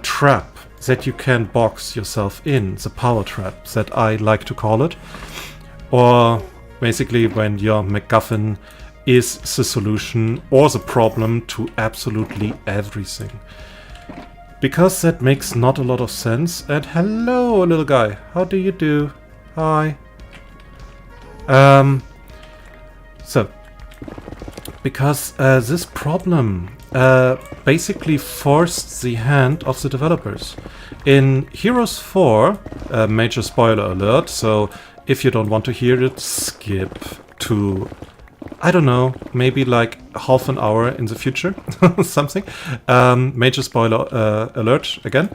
trap that you can box yourself in, the power trap that I like to call it. Or basically when your MacGuffin is the solution or the problem to absolutely everything. Because that makes not a lot of sense. And hello, little guy. How do you do? Hi. So, because this problem basically forced the hand of the developers. In Heroes 4, major spoiler alert, so if you don't want to hear it, skip to, I don't know, maybe like half an hour in the future, something. Major spoiler alert again.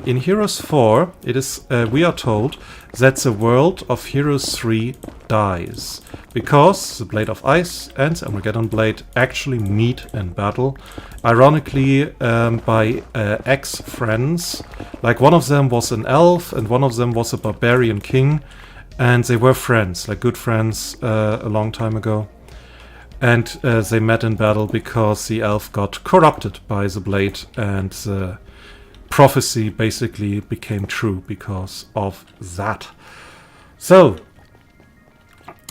In Heroes 4, it is we are told that the world of Heroes 3 dies because the Blade of Ice and the Armageddon Blade actually meet in battle. Ironically, by ex-friends. Like, one of them was an elf and one of them was a barbarian king. And they were friends, like good friends, a long time ago. And they met in battle because the elf got corrupted by the blade, and the prophecy basically became true because of that. So,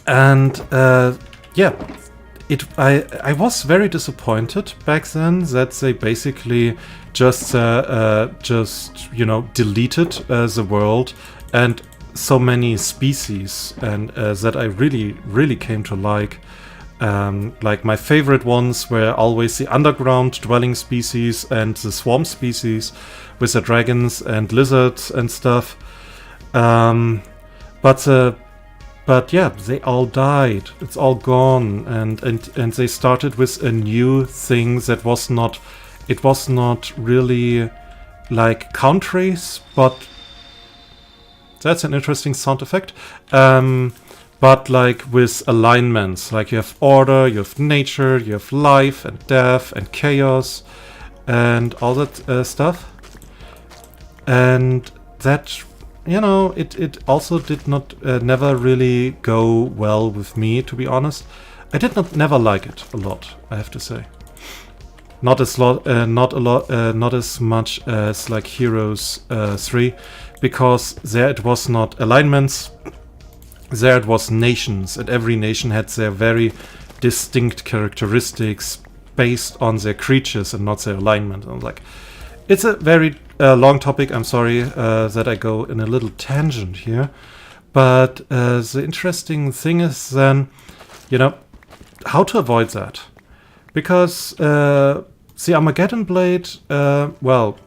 and yeah, I was very disappointed back then that they basically just you know, deleted the world and so many species, and that I really came to like. Like, my favorite ones were always the underground dwelling species and the swamp species with the dragons and lizards and stuff. But yeah, they all died. It's all gone, and they started with a new thing that was not. It was not really like countries, but that's an interesting sound effect. But like with alignments, like you have order, you have nature, you have life and death and chaos and all that stuff. And that, you know, it also did not never really go well with me, to be honest. I did never like it a lot, I have to say. Not as much as like Heroes 3, because there it was not alignments. There it was nations, and every nation had their very distinct characteristics based on their creatures and not their alignment. And like, it's a very long topic. I'm sorry that I go in a little tangent here, but the interesting thing is then, you know, how to avoid that, because the Armageddon Blade, well,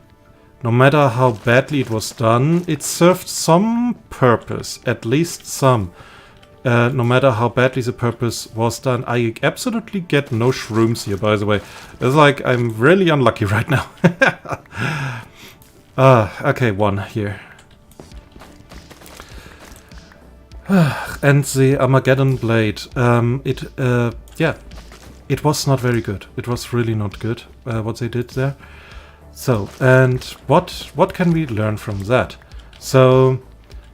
no matter how badly it was done, it served some purpose, at least some. No matter how badly the purpose was done. I absolutely get no shrooms here, by the way. It's like I'm really unlucky right now. Okay, one here. And the Armageddon Blade, yeah, it was not very good. It was really not good, what they did there. So, and what can we learn from that? So,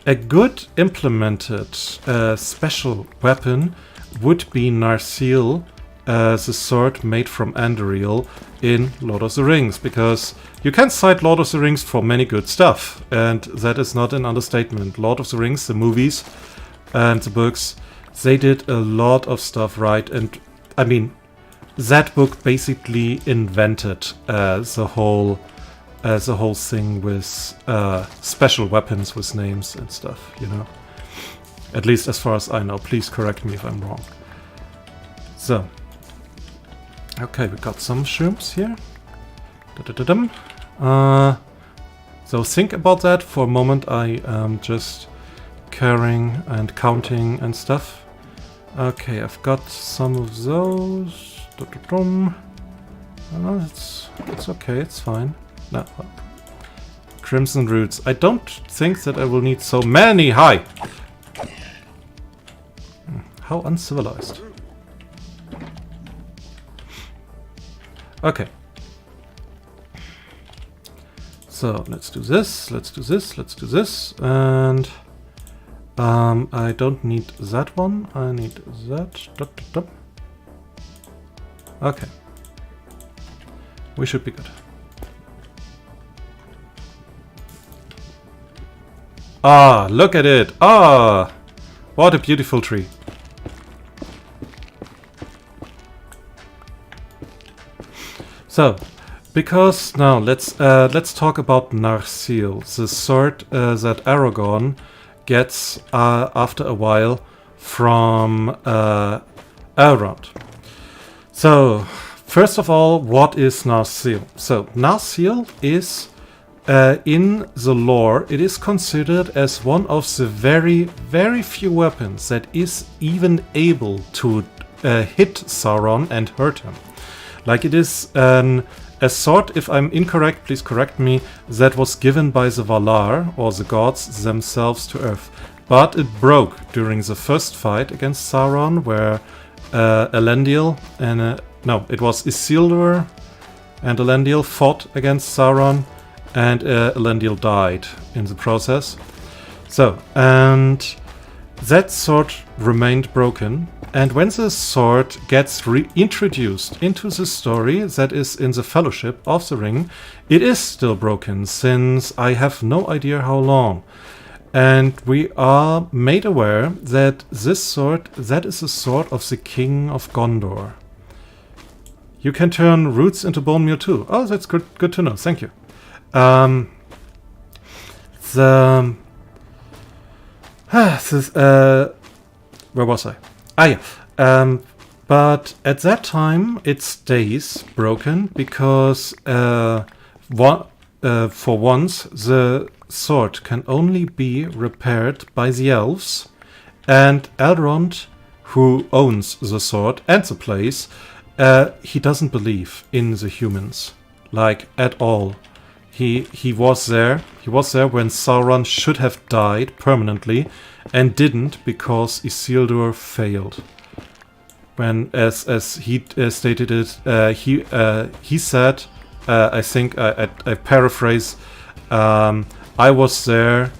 a good implemented special weapon would be Narsil, the sword made from Andariel in Lord of the Rings, because you can cite Lord of the Rings for many good stuff, and that is not an understatement. Lord of the Rings, the movies and the books, they did a lot of stuff right, and I mean, that book basically invented the whole thing with special weapons with names and stuff, you know. At least as far as I know. Please correct me if I'm wrong. So, okay, we got some shrooms here. So think about that for a moment. I am just carrying and counting and stuff. Okay, I've got some of those. It's okay, it's fine. No. Crimson Roots. I don't think that I will need so many. Hi! How uncivilized. Okay. So let's do this, let's do this, let's do this, and I don't need that one, I need that. Okay. We should be good. Ah, look at it! Ah! What a beautiful tree. So, because now let's talk about Narsil, the sword that Aragorn gets after a while from Elrond. So, first of all, what is Narsil? So, Narsil is in the lore, it is considered as one of the very, very few weapons that is even able to hit Sauron and hurt him. Like it is a sword, if I'm incorrect, please correct me, that was given by the Valar, or the gods themselves, to Earth. But it broke during the first fight against Sauron, where Elendil and... no, it was Isildur and Elendil fought against Sauron, and Elendil died in the process. So, and that sword remained broken, and when the sword gets reintroduced into the story that is in the Fellowship of the Ring, it is still broken, since I have no idea how long. And we are made aware that this sword, that is the sword of the King of Gondor. You can turn roots into bone meal too. Oh, that's good to know, thank you. Where was I? Ah, yeah. But at that time it stays broken because for once the sword can only be repaired by the elves, and Elrond, who owns the sword and the place, he doesn't believe in the humans, like at all. He was there when Sauron should have died permanently, and didn't because Isildur failed. When, as he stated it, he said, I think I paraphrase, I was there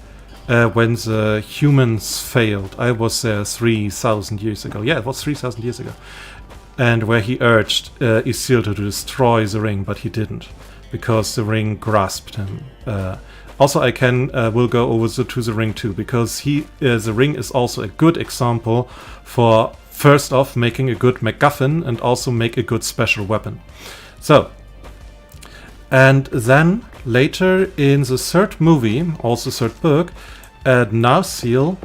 when the humans failed. I was there 3,000 years ago. Yeah, it was 3,000 years ago. And where he urged Isildur to destroy the ring, but he didn't, because the ring grasped him. Also, I will go over to the ring too, because the ring is also a good example for, first off, making a good MacGuffin and also make a good special weapon. So, and then later in the third movie, also third book, Narsil.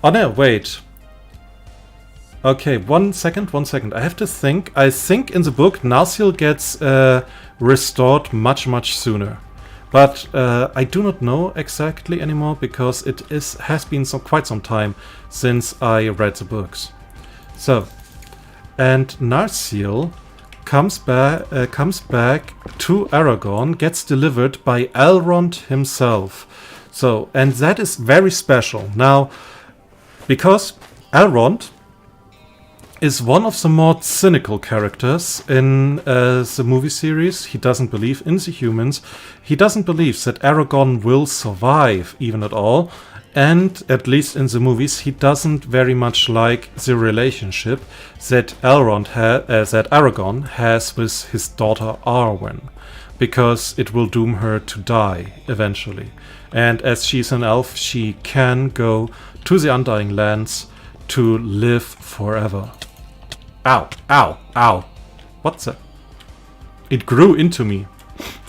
Oh no, wait. Okay, one second. I have to think. I think in the book Narsil gets restored much sooner. But I do not know exactly anymore because it has been quite some time since I read the books. So, and Narsil comes back to Aragorn, gets delivered by Elrond himself. So, and that is very special. Now, because Elrond is one of the more cynical characters in the movie series. He doesn't believe in the humans. He doesn't believe that Aragorn will survive even at all. And at least in the movies, he doesn't very much like the relationship that Aragorn has with his daughter Arwen, because it will doom her to die eventually. And as she's an elf, she can go to the Undying Lands to live forever. Ow, ow, ow. What's that? It grew into me.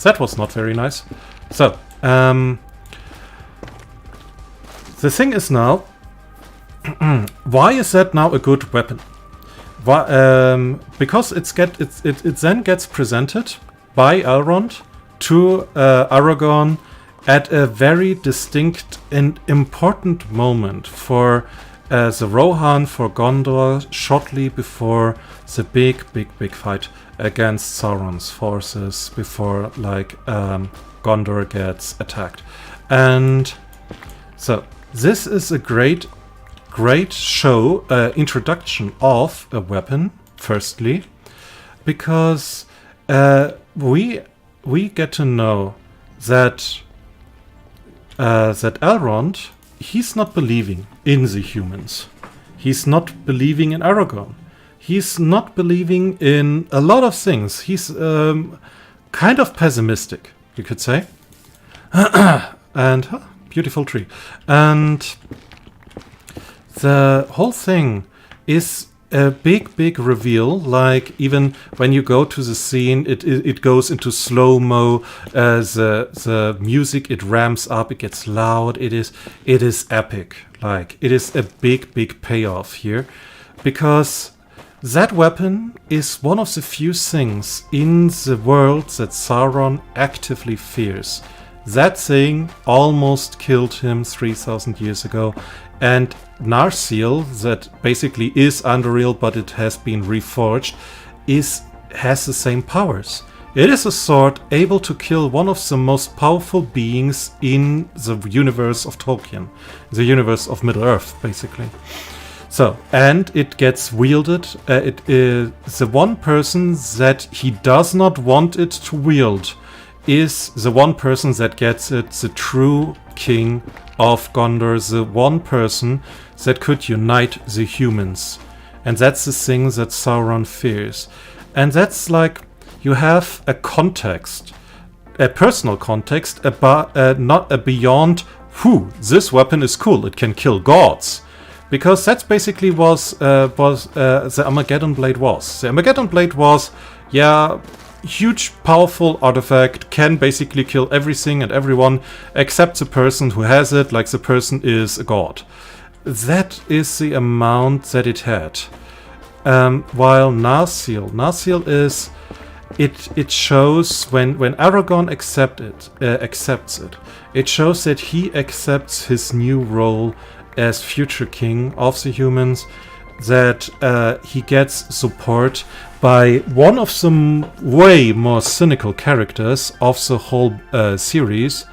That was not very nice. So, the thing is now, why is that now a good weapon? Why, because it then gets presented by Elrond to Aragorn at a very distinct and important moment for the Rohan, for Gondor, shortly before the big fight against Sauron's forces, before Gondor gets attacked. And so this is a great show, introduction of a weapon, firstly, because we get to know that that Elrond, he's not believing in the humans. He's not believing in Aragorn. He's not believing in a lot of things. He's kind of pessimistic, you could say. And beautiful tree. And the whole thing is a big reveal. Like, even when you go to the scene, it goes into slow-mo. The music, it ramps up, it gets loud. It is epic. Like, it is a big payoff here, because that weapon is one of the few things in the world that Sauron actively fears. That thing almost killed him 3,000 years ago, and Narsil, that basically is Underreal but it has been reforged, has the same powers. It is a sword able to kill one of the most powerful beings in the universe of Tolkien, the universe of Middle-earth, basically. So, and it gets wielded. It is the one person that he does not want it to wield is the one person that gets it, the true king of Gondor, the one person that could unite the humans. And that's the thing that Sauron fears. And that's like, you have a context, a personal context, not a beyond, this weapon is cool, it can kill gods. Because that's basically was the Armageddon Blade was. The Armageddon Blade was, yeah, huge, powerful artifact, can basically kill everything and everyone except the person who has it, like the person is a god. That is the amount that it had. While Narsil is, it shows when Aragorn accepts it, it shows that he accepts his new role as future king of the humans, that he gets support by one of the way more cynical characters of the whole series,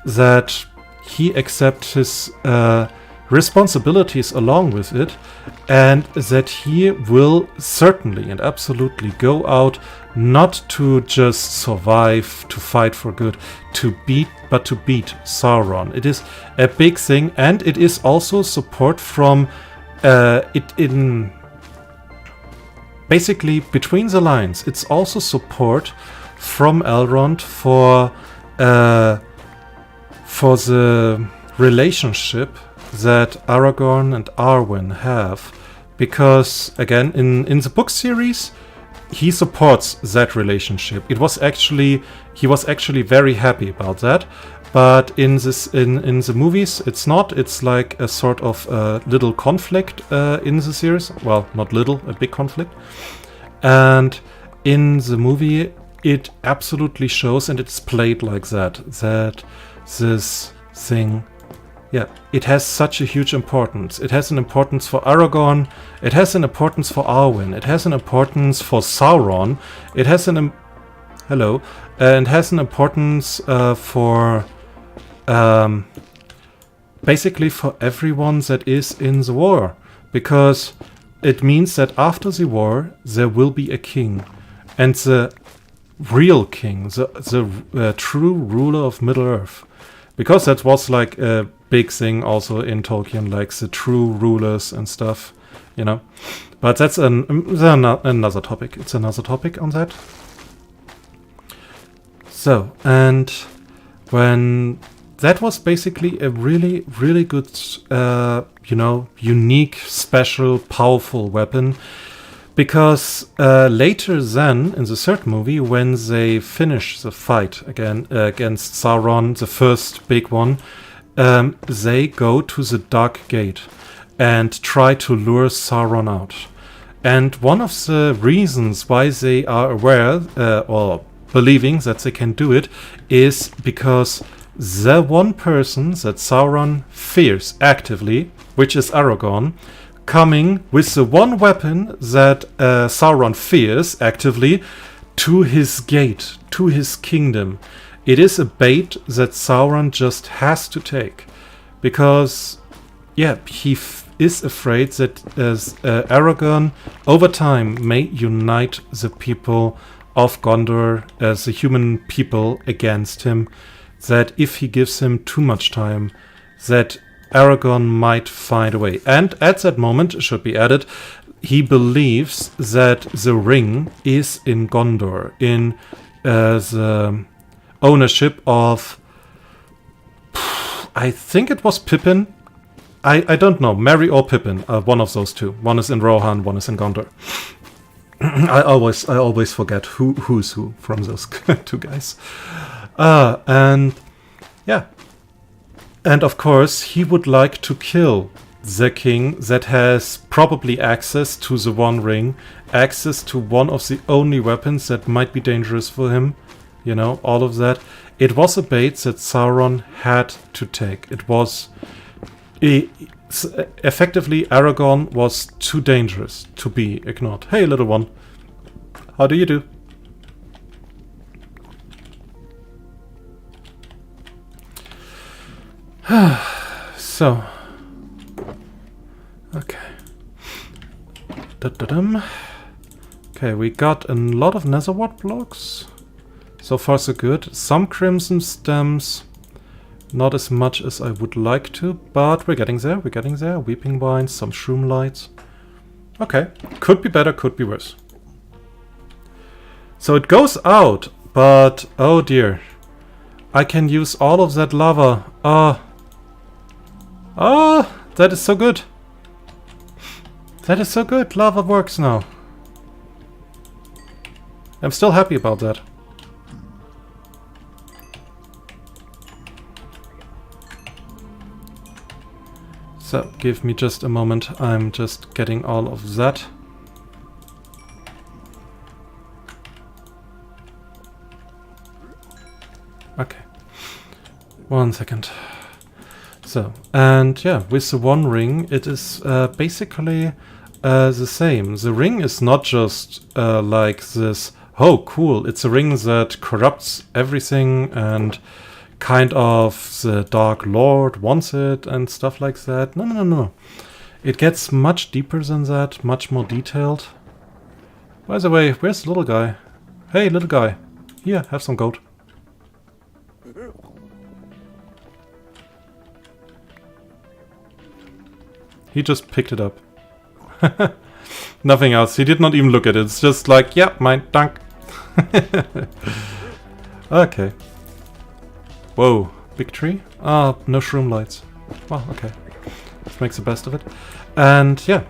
that he accepts his responsibilities along with it, and that he will certainly and absolutely go out not to just survive, to fight for good, but to beat Sauron. It is a big thing, and it is also support from basically between the lines. It's also support from Elrond for the relationship that Aragorn and Arwen have, because again in the book series he supports that relationship. He was actually very happy about that, but in the movies it's not. It's like a sort of little conflict in the series. Well, not little, a big conflict. And in the movie it absolutely shows, and it's played like that this thing, yeah, it has such a huge importance. It has an importance for Aragorn, it has an importance for Arwen, it has an importance for Sauron, it has an it has an importance for basically for everyone that is in the war, because it means that after the war there will be a king, and the real king, the true ruler of Middle-earth. Because that was like a big thing also in Tolkien, like the true rulers and stuff, you know. But that's another topic. It's another topic on that. So, and when that was basically a really, really good, unique, special, powerful weapon. Because later then, in the third movie, when they finish the fight again against Sauron, the first big one, they go to the Dark Gate and try to lure Sauron out. And one of the reasons why they are aware or believing that they can do it is because the one person that Sauron fears actively, which is Aragorn, coming with the one weapon that Sauron fears actively to his gate, to his kingdom. It is a bait that Sauron just has to take, because, yeah, he is afraid that Aragorn over time may unite the people of Gondor, as the human people, against him, that if he gives him too much time, that Aragorn might find a way. And at that moment, it should be added, he believes that the ring is in Gondor, in the ownership of, I think it was Pippin. I don't know, Merry or Pippin, one of those two. One is in Rohan, one is in Gondor. I always forget who's who from those two guys. And yeah. And of course, he would like to kill the king that has probably access to the One Ring, access to one of the only weapons that might be dangerous for him. You know, all of that. It was a bait that Sauron had to take. It was... effectively, Aragorn was too dangerous to be ignored. Hey, little one. How do you do? So. Okay. Da-da-dum. Okay, we got a lot of netherwort blocks. So far so good. Some crimson stems. Not as much as I would like to, but we're getting there, we're getting there. Weeping vines, some shroom lights. Okay, could be better, could be worse. So it goes out, but oh dear. I can use all of that lava. That is so good. That is so good, lava works now. I'm still happy about that. So, give me just a moment, I'm just getting all of that. Okay, 1 second. So, and yeah, with the One Ring, it is basically the same. The ring is not just like this, oh cool, it's a ring that corrupts everything and kind of the Dark Lord wants it and stuff like that. No. It gets much deeper than that, much more detailed. By the way, where's the little guy? Hey, little guy. Here, have some gold. He just picked it up. Nothing else. He did not even look at it. It's just like, yeah, mine, dank. Okay. Whoa, big tree? Ah, no shroom lights. Well, okay. Let's make the best of it. And yeah,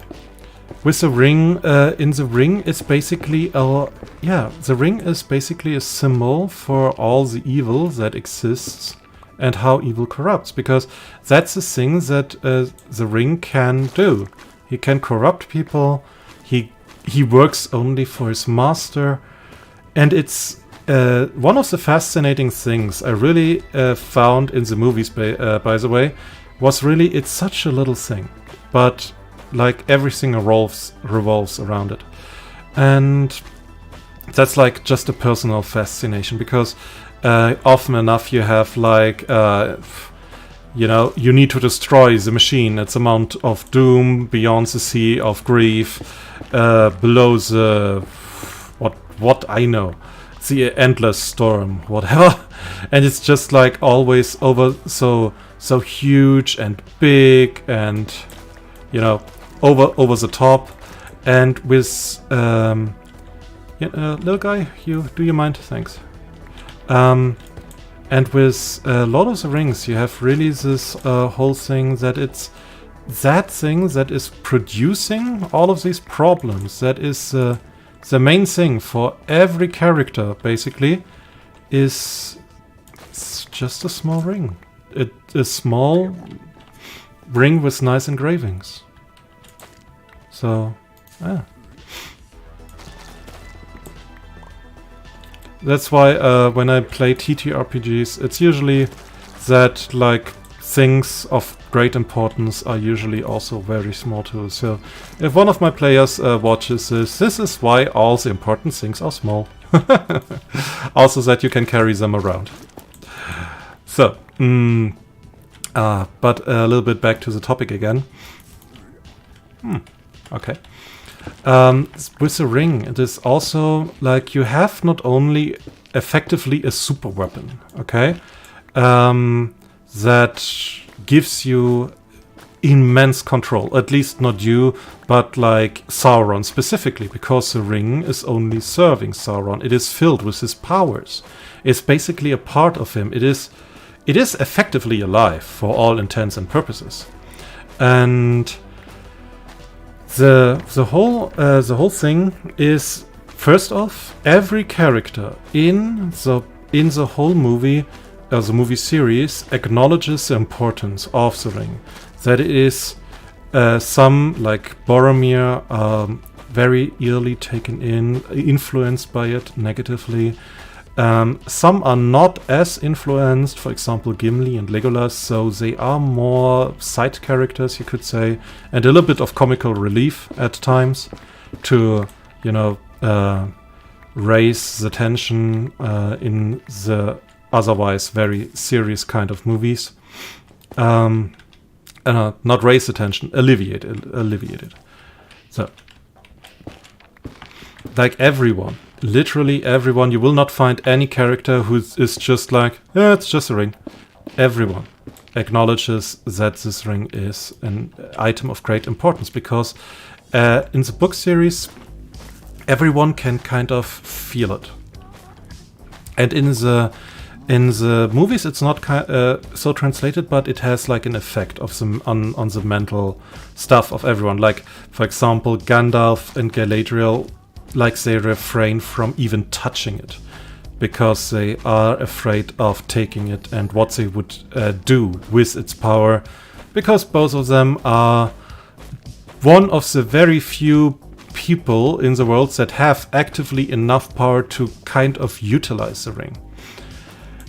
with the ring, in the ring, it's basically the ring is basically a symbol for all the evil that exists and how evil corrupts, because that's the thing that the ring can do. He can corrupt people. He works only for his master, and it's one of the fascinating things I really found in the movies, by the way, was really it's such a little thing, but like everything revolves around it, and that's like just a personal fascination, because often enough you have like you know, you need to destroy the machine. It's a mount of doom beyond the sea of grief, below the what I know, the endless storm, whatever. And it's just like always over so huge and big, and you know, over the top. And with little guy, do you mind? Thanks. And with Lord of the Rings, you have really this whole thing that it's that thing that is producing all of these problems. That is the main thing for every character, basically, is it's just a small ring. A small ring with nice engravings. So, yeah. That's why when I play TTRPGs, it's usually that like things of great importance are usually also very small too. So if one of my players watches this is why all the important things are small. Also that you can carry them around. So, but a little bit back to the topic again. Okay. With the ring, it is also like you have not only effectively a super weapon, okay? that gives you immense control. At least not you, but like Sauron specifically, because the ring is only serving Sauron. It is filled with his powers. It's basically a part of him. It is effectively alive for all intents and purposes. And the whole thing is, first off, every character in the whole movie, the movie series, acknowledges the importance of the ring. That it is some, like Boromir, very early taken in, influenced by it negatively. Some are not as influenced, for example Gimli and Legolas, so they are more side characters, you could say, and a little bit of comical relief at times to, you know, raise the tension in the otherwise very serious kind of movies. Not raise the tension, alleviate it. So, like everyone, literally everyone, you will not find any character who is just like, yeah, it's just a ring. Everyone acknowledges that this ring is an item of great importance, because in the book series, everyone can kind of feel it. And in the movies, it's not so translated, but it has like an effect of on the mental stuff of everyone. Like, for example, Gandalf and Galadriel, like, they refrain from even touching it because they are afraid of taking it and what they would do with its power, because both of them are one of the very few people in the world that have actively enough power to kind of utilize the ring.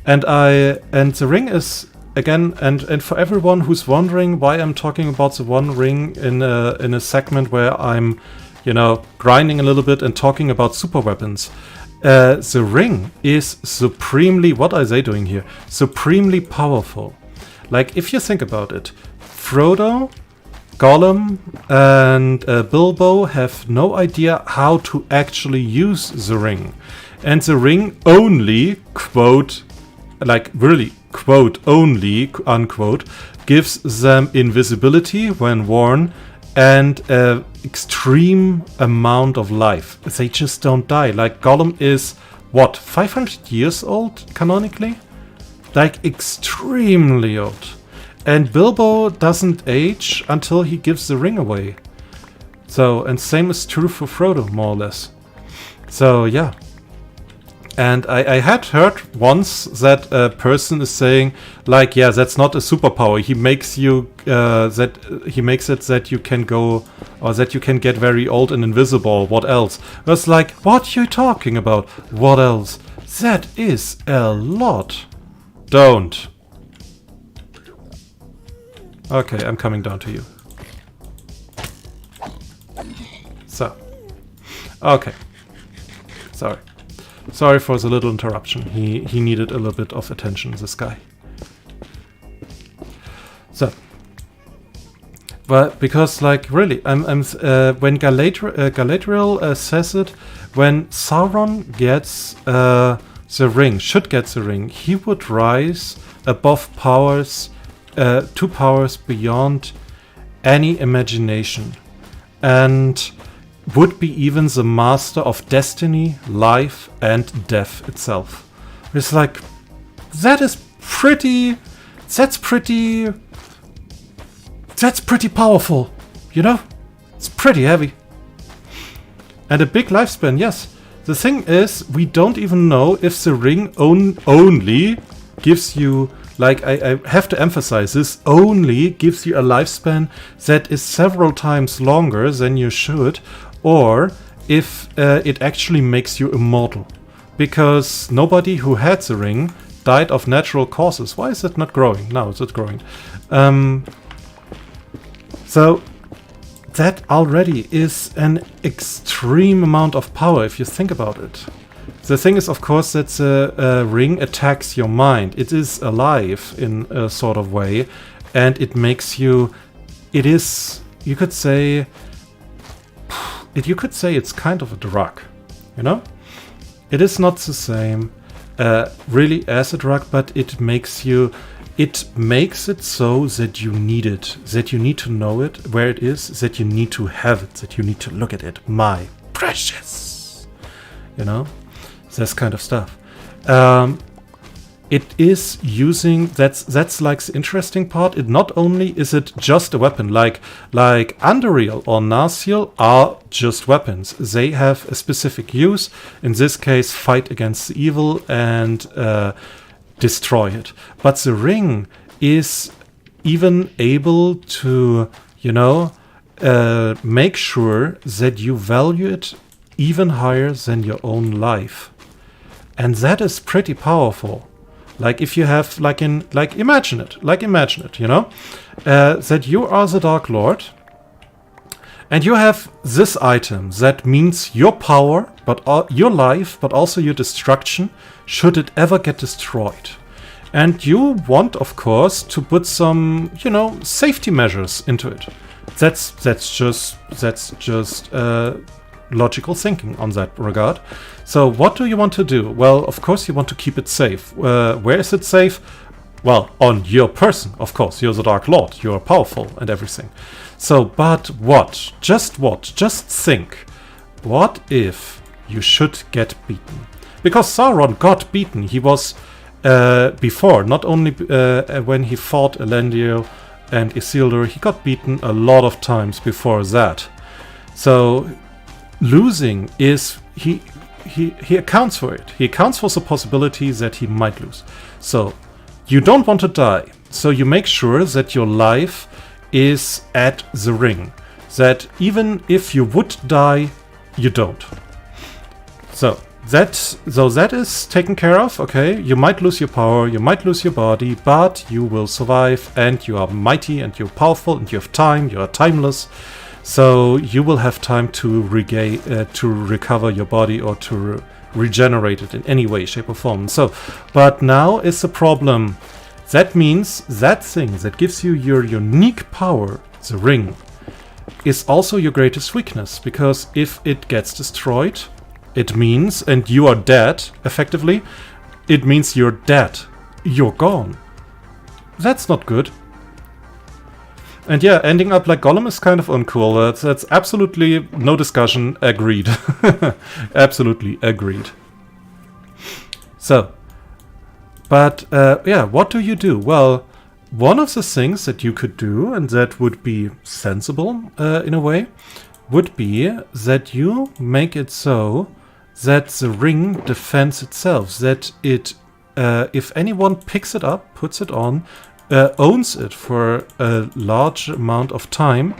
And the ring is, again, and for everyone who's wondering why I'm talking about the One Ring in a segment where I'm, you know, grinding a little bit and talking about super weapons, the ring is supremely, what are they doing here? Supremely powerful. Like, if you think about it, Frodo, Gollum, and Bilbo have no idea how to actually use the ring. And the ring only, quote, like really, quote, only, unquote, gives them invisibility when worn and an extreme amount of life. They just don't die. Like, Gollum is, what, 500 years old, canonically? Like, extremely old. And Bilbo doesn't age until he gives the ring away. So, and same is true for Frodo, more or less. So, yeah. And I had heard once that a person is saying, like, yeah, that's not a superpower. He makes you he makes it that you can go, or that you can get very old and invisible. What else? I was like, what are you talking about? What else? That is a lot. Don't. Okay, I'm coming down to you. So. Okay. Sorry. Sorry for the little interruption. He needed a little bit of attention, this guy. So, but because, like, really, when Galadriel says it, when Sauron gets the ring, should get the ring, he would rise above powers, two powers beyond any imagination, and would be even the master of destiny, life, and death itself. It's like, that's pretty powerful, you know? It's pretty heavy. And a big lifespan, yes. The thing is, we don't even know if the ring only gives you, like, I have to emphasize this, only gives you a lifespan that is several times longer than you should, or if it actually makes you immortal. Because nobody who had the ring died of natural causes. Why is it not growing? Now it's not growing. So that already is an extreme amount of power if you think about it. The thing is, of course, that the ring attacks your mind. It is alive in a sort of way, and it makes you... It is, you could say it's kind of a drug, you know? It is not the same, really acid rock, but it makes it so that you need it, that you need to know it, where it is, that you need to have it, that you need to look at it. My precious, you know, this kind of stuff. It is using, that's like the interesting part. It not only is it just a weapon, like Andariel or Narcial are just weapons. They have a specific use. In this case, fight against the evil and destroy it. But the ring is even able to, you know, make sure that you value it even higher than your own life. And that is pretty powerful. Like if you have, imagine it, you know, that you are the Dark Lord, and you have this item that means your power, but your life, but also your destruction, should it ever get destroyed. And you want, of course, to put some, you know, safety measures into it. That's just logical thinking on that regard. So what do you want to do? Well, of course you want to keep it safe. Where is it safe? Well, on your person, of course. You're the Dark Lord. You're powerful and everything. So, but what? Just think. What if you should get beaten? Because Sauron got beaten. He was before, not only when he fought Elendil and Isildur, he got beaten a lot of times before that. So losing is, he accounts for it. He accounts for the possibility that he might lose. So you don't want to die. So you make sure that your life is at the ring. That even if you would die, you don't. So that is taken care of. Okay, you might lose your power, you might lose your body, but you will survive, and you are mighty, and you're powerful, and you have time. You are timeless. So you will have time to recover your body or to regenerate it in any way, shape or form. So, but now is the problem. That means that thing that gives you your unique power, the ring, is also your greatest weakness. Because if it gets destroyed, it means, and you are dead, effectively, it means you're dead. You're gone. That's not good. And yeah, ending up like Gollum is kind of uncool. That's absolutely no discussion. Agreed. Absolutely agreed. So, but yeah, what do you do? Well, one of the things that you could do, and that would be sensible in a way, would be that you make it so that the ring defends itself. That it, if anyone picks it up, puts it on, owns it for a large amount of time.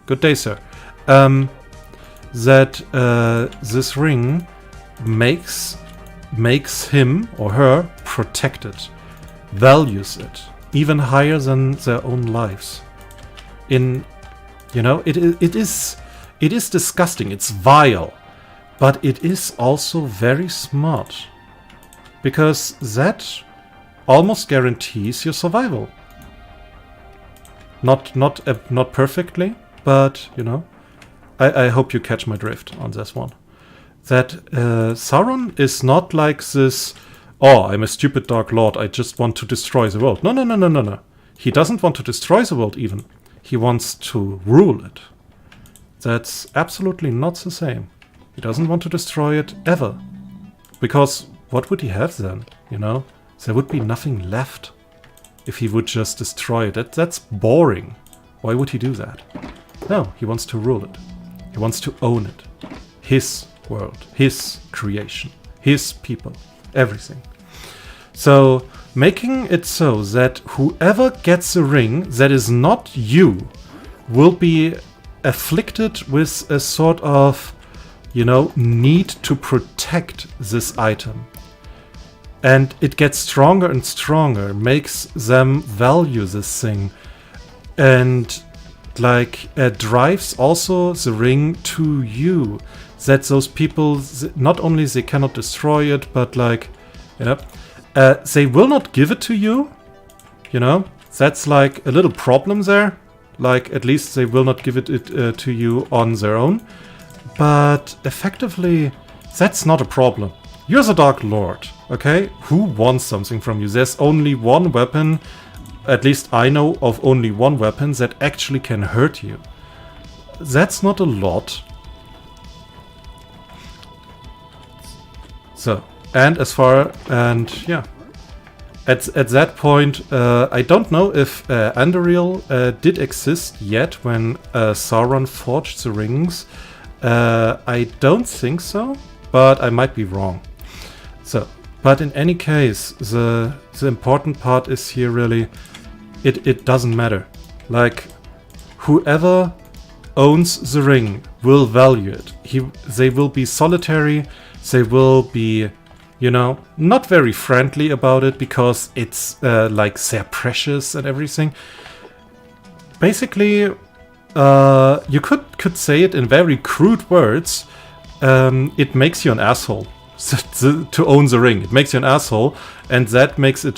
Good day, sir. That this ring makes him or her protected, values it even higher than their own lives. In, you know, it is disgusting. It's vile, but it is also very smart, because that almost guarantees your survival. Not perfectly, but you know, I hope you catch my drift on this one. That Sauron is not like this, oh, I'm a stupid Dark Lord, I just want to destroy the world. No. He doesn't want to destroy the world even. He wants to rule it. That's absolutely not the same. He doesn't want to destroy it ever. Because what would he have then, you know? There would be nothing left if he would just destroy it. That's boring. Why would he do that? No, he wants to rule it. He wants to own it. His world, his creation, his people, everything. So, making it so that whoever gets the ring that is not you will be afflicted with a sort of, you know, need to protect this item. And it gets stronger and stronger, makes them value this thing. And like drives also the ring to you. That those people, not only they cannot destroy it, but like, you know, they will not give it to you. You know, that's like a little problem there. Like, at least they will not give it to you on their own. But effectively, that's not a problem. You're the Dark Lord, okay? Who wants something from you? There's only one weapon, at least I know of only one weapon that actually can hurt you. That's not a lot. So, and yeah. At that point, I don't know if Andariel did exist yet when Sauron forged the rings. I don't think so, but I might be wrong. So, but in any case, the important part is here really, it doesn't matter. Like, whoever owns the ring will value it. They will be solitary, they will be, you know, not very friendly about it because it's like they're precious and everything. Basically, you could say it in very crude words. It makes you an asshole to own the ring. It makes you an asshole, and that makes a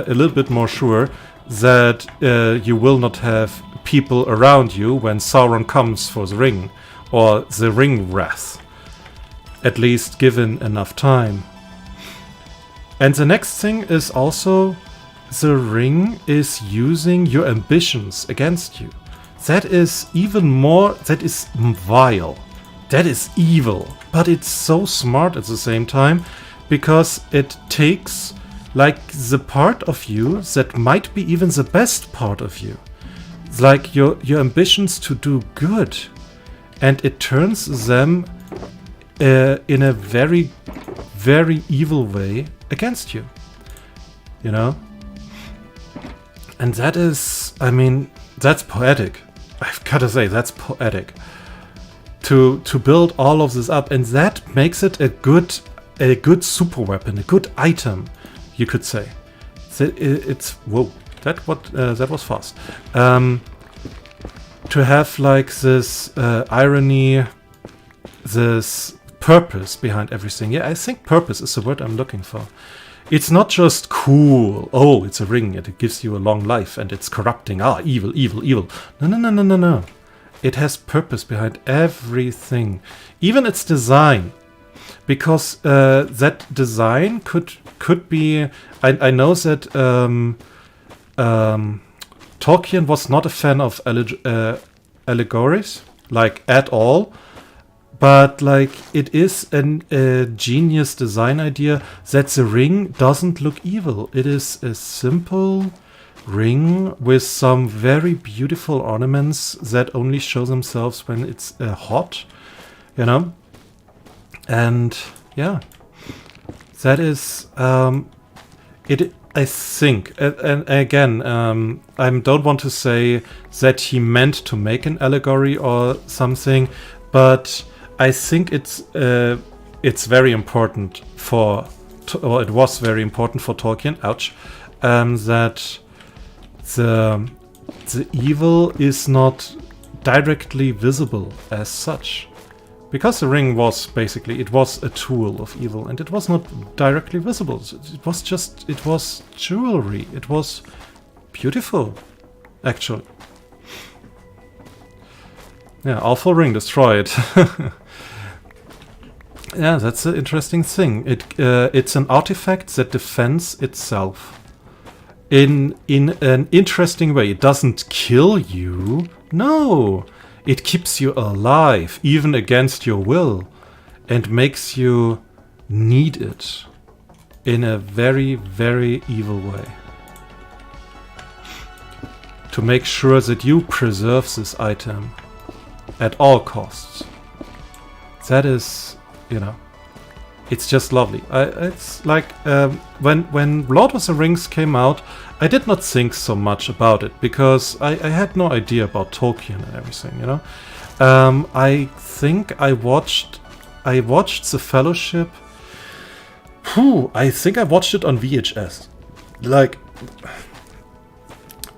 little bit more sure that you will not have people around you when Sauron comes for the ring, or the ring wrath. At least given enough time. And the next thing is also the ring is using your ambitions against you. That is even more, that is vile. That is evil. But it's so smart at the same time because it takes like the part of you that might be even the best part of you. It's like your ambitions to do good. And it turns them in a very, very evil way against you, you know? And that is, I mean, that's poetic. I've got to say, that's poetic. To build all of this up, and that makes it a good super weapon, a good item, you could say. It's whoa, that was fast. To have like this irony, this purpose behind everything. Yeah, I think purpose is the word I'm looking for. It's not just cool. Oh, it's a ring and it gives you a long life and it's corrupting. Ah, evil, evil, evil. No. It has purpose behind everything. Even its design. Because that design could be... I know that Tolkien was not a fan of allegories, like at all. But like it is a genius design idea that the ring doesn't look evil. It is a simple ring with some very beautiful ornaments that only show themselves when it's hot, you know. And yeah, that is it. I think, and again, I don't want to say that he meant to make an allegory or something, but I think it's very important or it was very important for Tolkien. Ouch, that the evil is not directly visible as such, because the ring was basically it was a tool of evil, and it was not directly visible. It was jewelry. It was beautiful, actually. Yeah, awful ring, destroy it. Yeah, that's an interesting thing. It's an artifact that defends itself in an interesting way. It doesn't kill you. No, it keeps you alive, even against your will, and makes you need it in a very, very evil way. To make sure that you preserve this item at all costs. That is, you know, it's just lovely. It's like when Lord of the Rings came out, I did not think so much about it because I had no idea about Tolkien and everything, you know. I think I watched The Fellowship. I think I watched it on VHS. Like,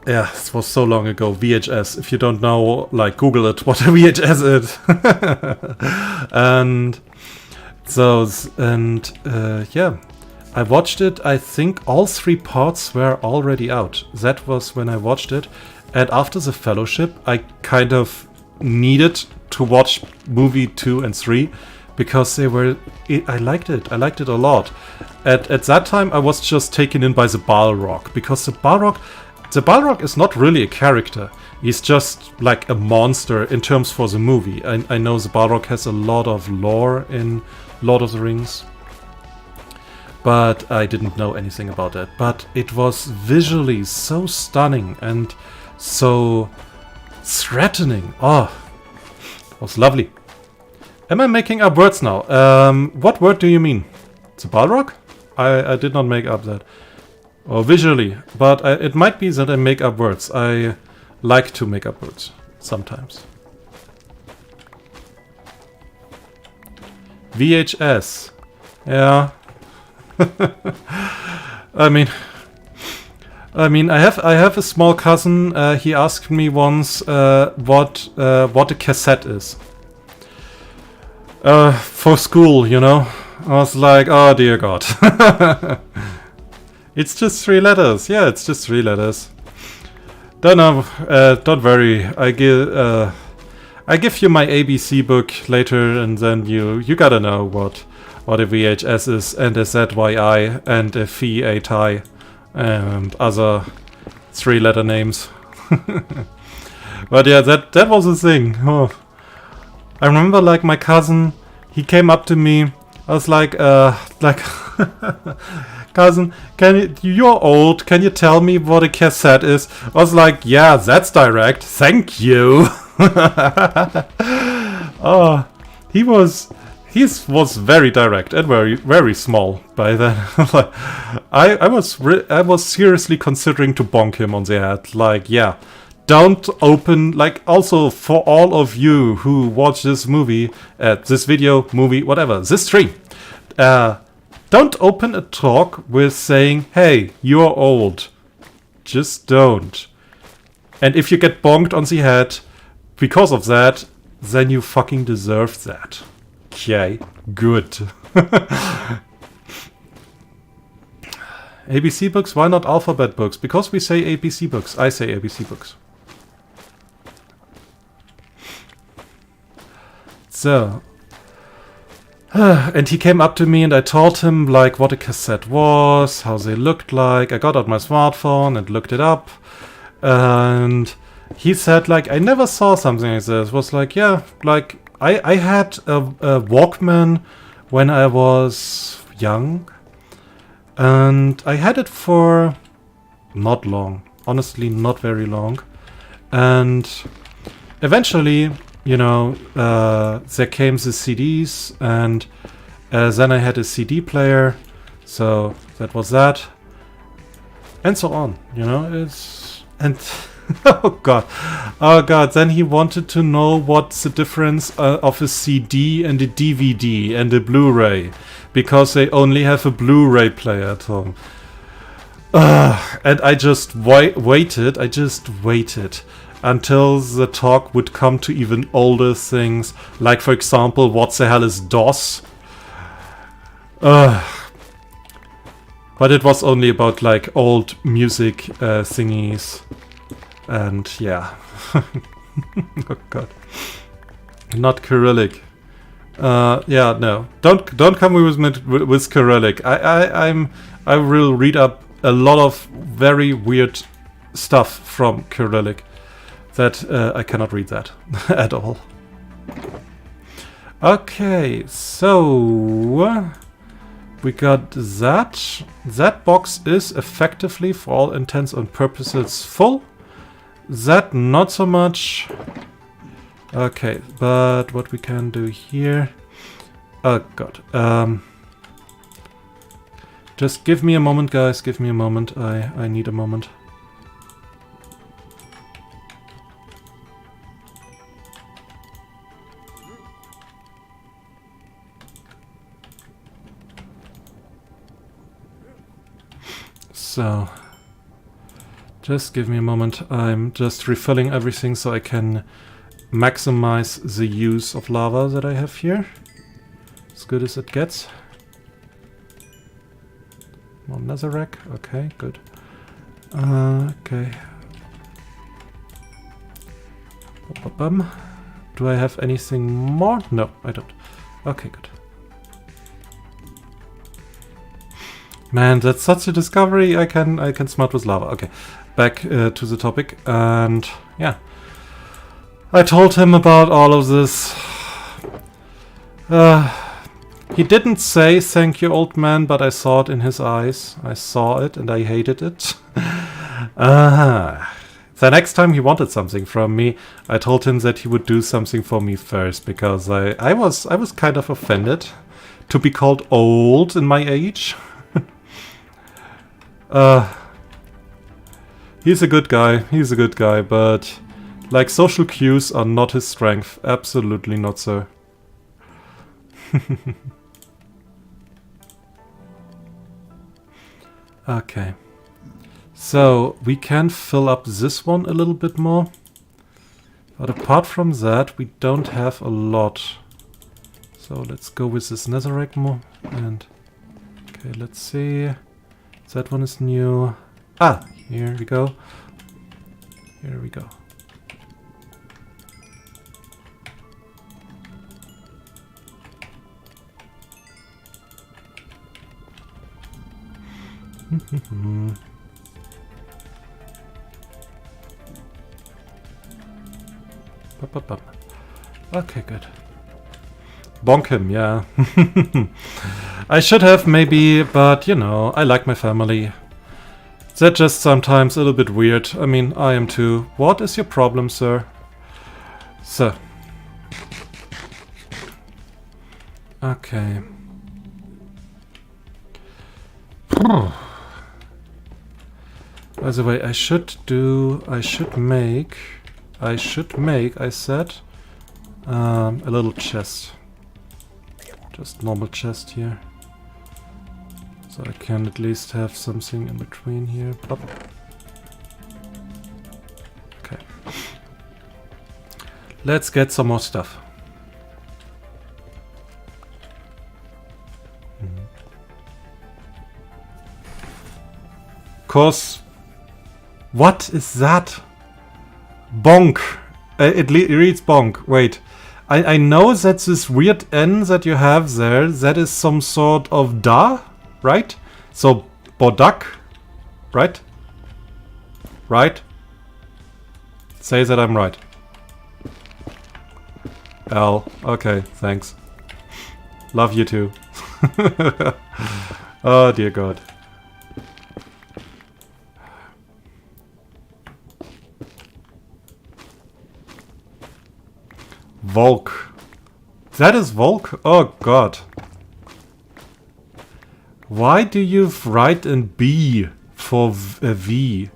yeah, it was so long ago. VHS. If you don't know, like, Google it. What a VHS is. And so, yeah, I watched it. I think all 3 parts were already out. That was when I watched it. And after The Fellowship, I kind of needed to watch movie 2 and 3 because they were. I liked it. I liked it a lot. At that time, I was just taken in by the Balrog, because the Balrog is not really a character. He's just like a monster in terms for the movie. I know the Balrog has a lot of lore in Lord of the Rings, but I didn't know anything about that. But it was visually so stunning and so threatening. Oh, it was lovely. Am I making up words now? What word do you mean? The Balrog? I did not make up that. Or visually, but it might be that I make up words. I like to make up words sometimes. VHS. Yeah. I mean, I have a small cousin. He asked me once what a cassette is. For school, you know. I was like, oh dear God. It's just 3 letters. Yeah, it's just 3 letters. Don't know. Don't worry. I give you my ABC book later, and then you gotta know what a VHS is, and a ZYI, and a FI, and other 3-letter names. But yeah, that was a thing. Oh. I remember, like, my cousin, he came up to me. I was like, cousin, you're old, can you tell me what a cassette is? I was like, yeah, that's direct, thank you. Oh, he was very direct and very, very small by then. I was seriously considering to bonk him on the head. Like, yeah, don't open, like, also for all of you who watch this movie, this video, movie, whatever, this stream, don't open a talk with saying, hey, you're old. Just don't. And if you get bonked on the head because of that, then you fucking deserve that. Okay, good. ABC books, why not alphabet books? Because we say ABC books. I say ABC books. So, and he came up to me and I told him like what a cassette was, how they looked like. I got out my smartphone and looked it up, and he said like, I never saw something like this. It was like, yeah, like I had a Walkman when I was young, and I had it for not long, honestly not very long, and eventually, you know, there came the CDs, and then I had a CD player, so that was that, and so on, you know, and oh god, then he wanted to know what's the difference of a CD and a DVD and a Blu-ray, because they only have a Blu-ray player at home. And I just waited until the talk would come to even older things, like, for example, what the hell is DOS? But it was only about, like, old music thingies, and yeah. Oh god. Not Cyrillic. Yeah, no. Don't come with Cyrillic. I will read up a lot of very weird stuff from Cyrillic. That I cannot read that at all. Okay, so we got that. That box is effectively, for all intents and purposes, full. That not so much. Okay, but what we can do here... Oh god. Just give me a moment, guys. Give me a moment. I need a moment. So, just give me a moment. I'm just refilling everything so I can maximize the use of lava that I have here. As good as it gets. More netherrack. Okay, good. Okay. Do I have anything more? No, I don't. Okay, good. Man, that's such a discovery. I can smelt with lava. Okay, back to the topic, and yeah, I told him about all of this. He didn't say thank you, old man, but I saw it in his eyes. I saw it, and I hated it. The next time he wanted something from me, I told him that he would do something for me first, because I was kind of offended to be called old in my age. He's a good guy, but like social cues are not his strength. Absolutely not, sir. Okay. So we can fill up this one a little bit more. But apart from that, we don't have a lot. So let's go with this netherrack more. And okay, let's see. That one is new. Ah, here we go. Here we go. Okay, good. Bonk him, yeah. I should have maybe, but you know, I like my family. They're just sometimes a little bit weird. I mean, I am too. What is your problem, sir? Sir. Okay. By the way, I should make, I said, a little chest. Just normal chest here. So I can at least have something in between here. Plop. Okay. Let's get some more stuff. Cause what is that? Bonk. It reads bonk. Wait. I know that this weird N that you have there, that is some sort of da, right? So, bodak, right? Right? Say that I'm right. L. Okay, thanks. Love you too. Oh dear God. Volk. That is Volk? Oh God. Why do you write a B for a V?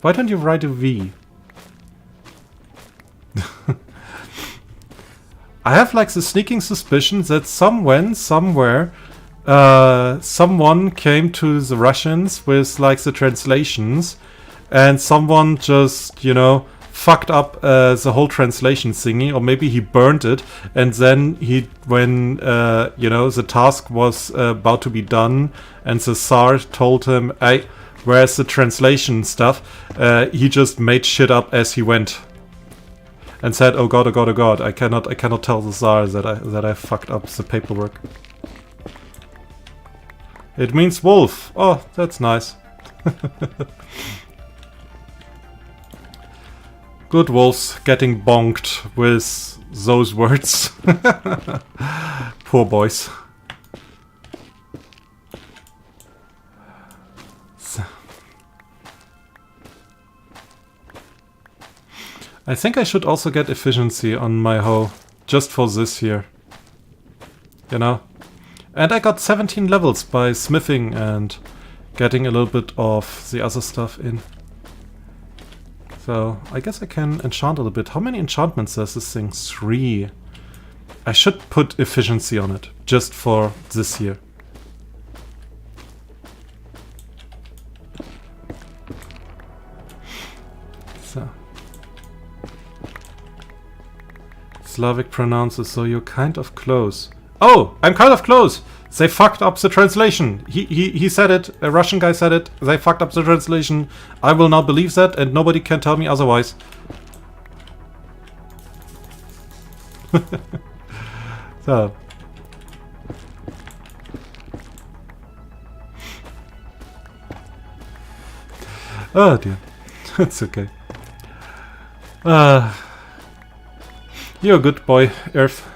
Why don't you write a V? I have like the sneaking suspicion that somewhere, someone came to the Russians with like the translations, and someone just, you know, fucked up the whole translation thingy, or maybe he burned it, and then when you know, the task was about to be done, and the Tsar told him, "Hey, where's the translation stuff?" He just made shit up as he went, and said, "Oh God, oh God, oh God! I cannot tell the Tsar that I fucked up the paperwork." It means wolf. Oh, that's nice. Good wolves getting bonked with those words. Poor boys. So. I think I should also get efficiency on my hoe, just for this here. You know? And I got 17 levels by smithing and getting a little bit of the other stuff in. So, I guess I can enchant a little bit. How many enchantments does this thing? 3. I should put efficiency on it, just for this year. So. Slavic pronounces, so you're kind of close. Oh, I'm kind of close! They fucked up the translation. He said it. A Russian guy said it. They fucked up the translation. I will not believe that, and nobody can tell me otherwise. So, Oh dear. It's okay. You're a good boy, Earth.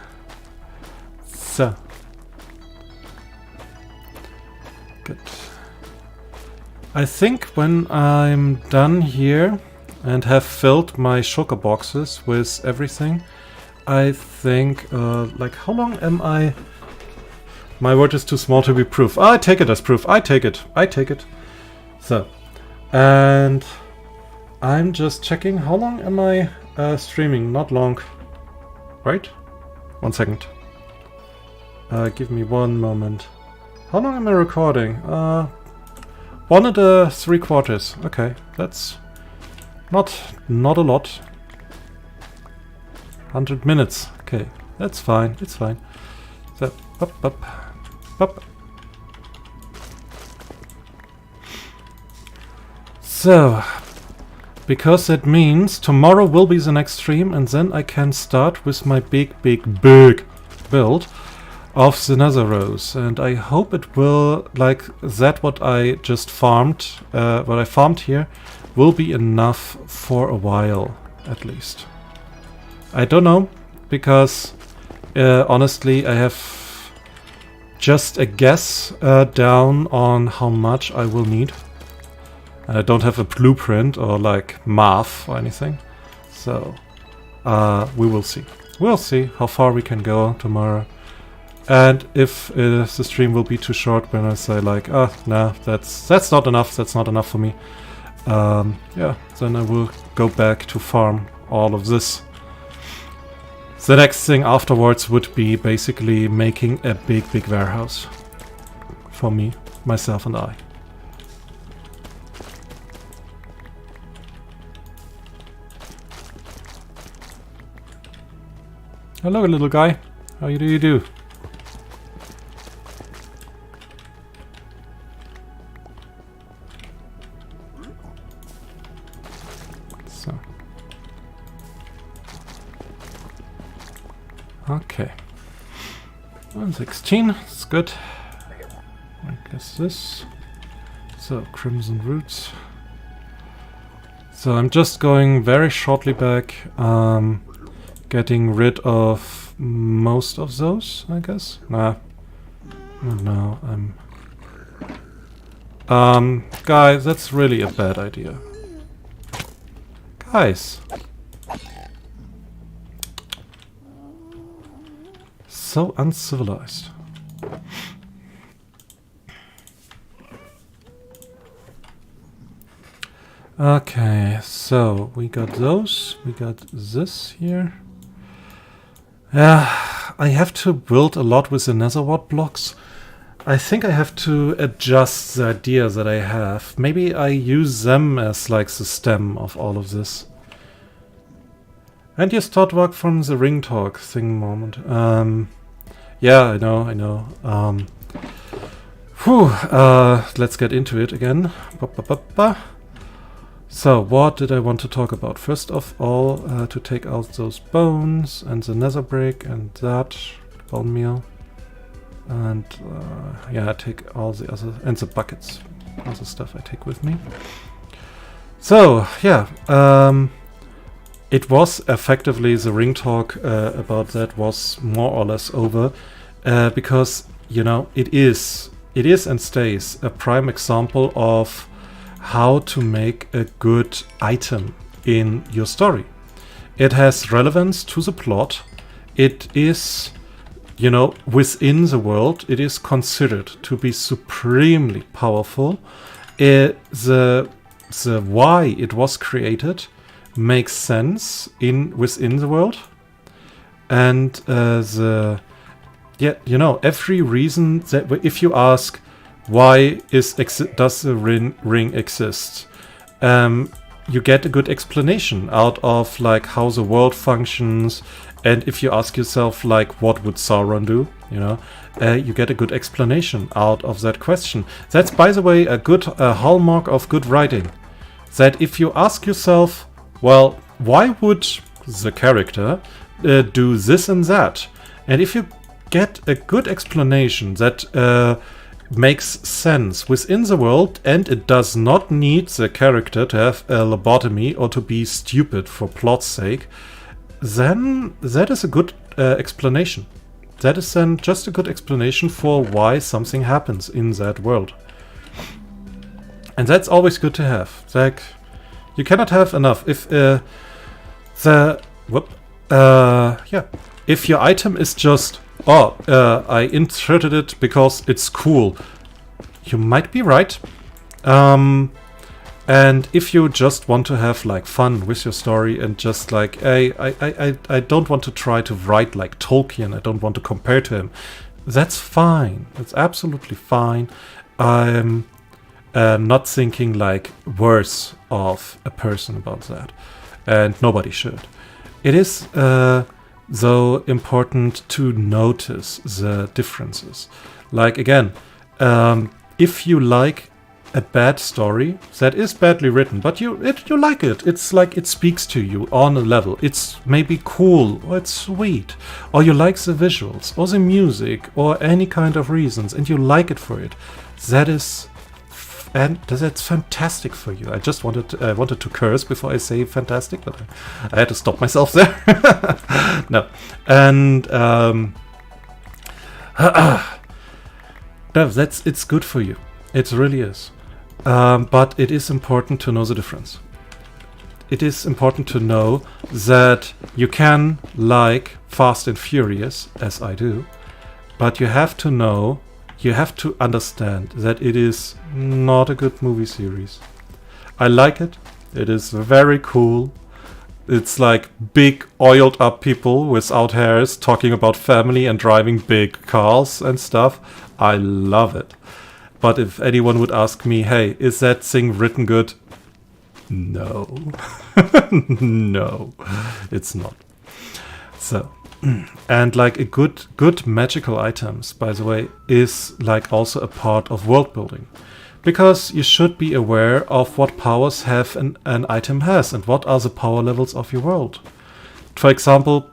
So. Good. I think when I'm done here and have filled my sugar boxes with everything, I think, like, how long am I? My word is too small to be proof. I take it as proof. I take it. I take it. So, and I'm just checking how long am I streaming. Not long. Right? 1 second. Give me 1 moment. How long am I recording? 1 and 3/4. Okay, that's not a lot. 100 minutes. Okay, that's fine. It's fine. So, up. So, because that means tomorrow will be the next stream, and then I can start with my big build of the nether rose, and I hope it will, like that what I just farmed, what I farmed here, will be enough for a while, at least. I don't know, because honestly I have just a guess down on how much I will need. And I don't have a blueprint or like math or anything, so we will see. We'll see how far we can go tomorrow. And if the stream will be too short when I say like, no, that's not enough, that's not enough for me. Yeah, then I will go back to farm all of this. The next thing afterwards would be basically making a big warehouse. For me, myself and I. Hello little guy, how do you do? So. Okay. 116, it's good. I guess this. So, crimson roots. So I'm just going very shortly back, getting rid of most of those, I guess. Nah. No, guys, that's really a bad idea. Guys. So uncivilized. Okay, so we got those, we got this here. I have to build a lot with the netherwort blocks. I think I have to adjust the idea that I have. Maybe I use them as like the stem of all of this. And you start work from the ring talk thing moment. Yeah, I know. Let's get into it again. So, what did I want to talk about? First of all, to take out those bones and the nether brick and that bone meal. And yeah, I take all the other, and the buckets, other stuff I take with me. So, yeah, it was effectively, the ring talk about that was more or less over, because, you know, it is and stays a prime example of how to make a good item in your story. It has relevance to the plot. It is, you know, within the world, it is considered to be supremely powerful. The why it was created makes sense within the world, and yeah, you know, every reason that if you ask why does the ring exist, you get a good explanation out of like how the world functions. And if you ask yourself like what would Sauron do, you know, you get a good explanation out of that question. That's, by the way, a good hallmark of good writing. That if you ask yourself, well, why would the character do this and that? And if you get a good explanation that makes sense within the world, and it does not need the character to have a lobotomy or to be stupid for plot's sake, then that is a good explanation. That is then just a good explanation for why something happens in that world. And that's always good to have. Like, you cannot have enough. If if your item is just, I inserted it because it's cool, you might be right. And if you just want to have like fun with your story and just like, hey, I don't want to try to write like Tolkien, I don't want to compare to him, that's fine. That's absolutely fine. I'm not thinking like worse of a person about that, and nobody should. It is though important to notice the differences. Like again, if you like a bad story that is badly written, but you like it. It's like it speaks to you on a level. It's maybe cool, or it's sweet, or you like the visuals, or the music, or any kind of reasons, and you like it for it. That is, and that's fantastic for you. I just wanted to curse before I say fantastic, but I had to stop myself there. No, and no, it's good for you. It really is. But it is important to know the difference. It is important to know that you can like Fast and Furious, as I do, but you have to understand that it is not a good movie series. I like it. It is very cool. It's like big oiled up people without hairs talking about family and driving big cars and stuff. I love it. But if anyone would ask me, hey, is that thing written good? No. No, it's not. So, and like a good magical items, by the way, is like also a part of world building. Because you should be aware of what powers have an item has and what are the power levels of your world. For example,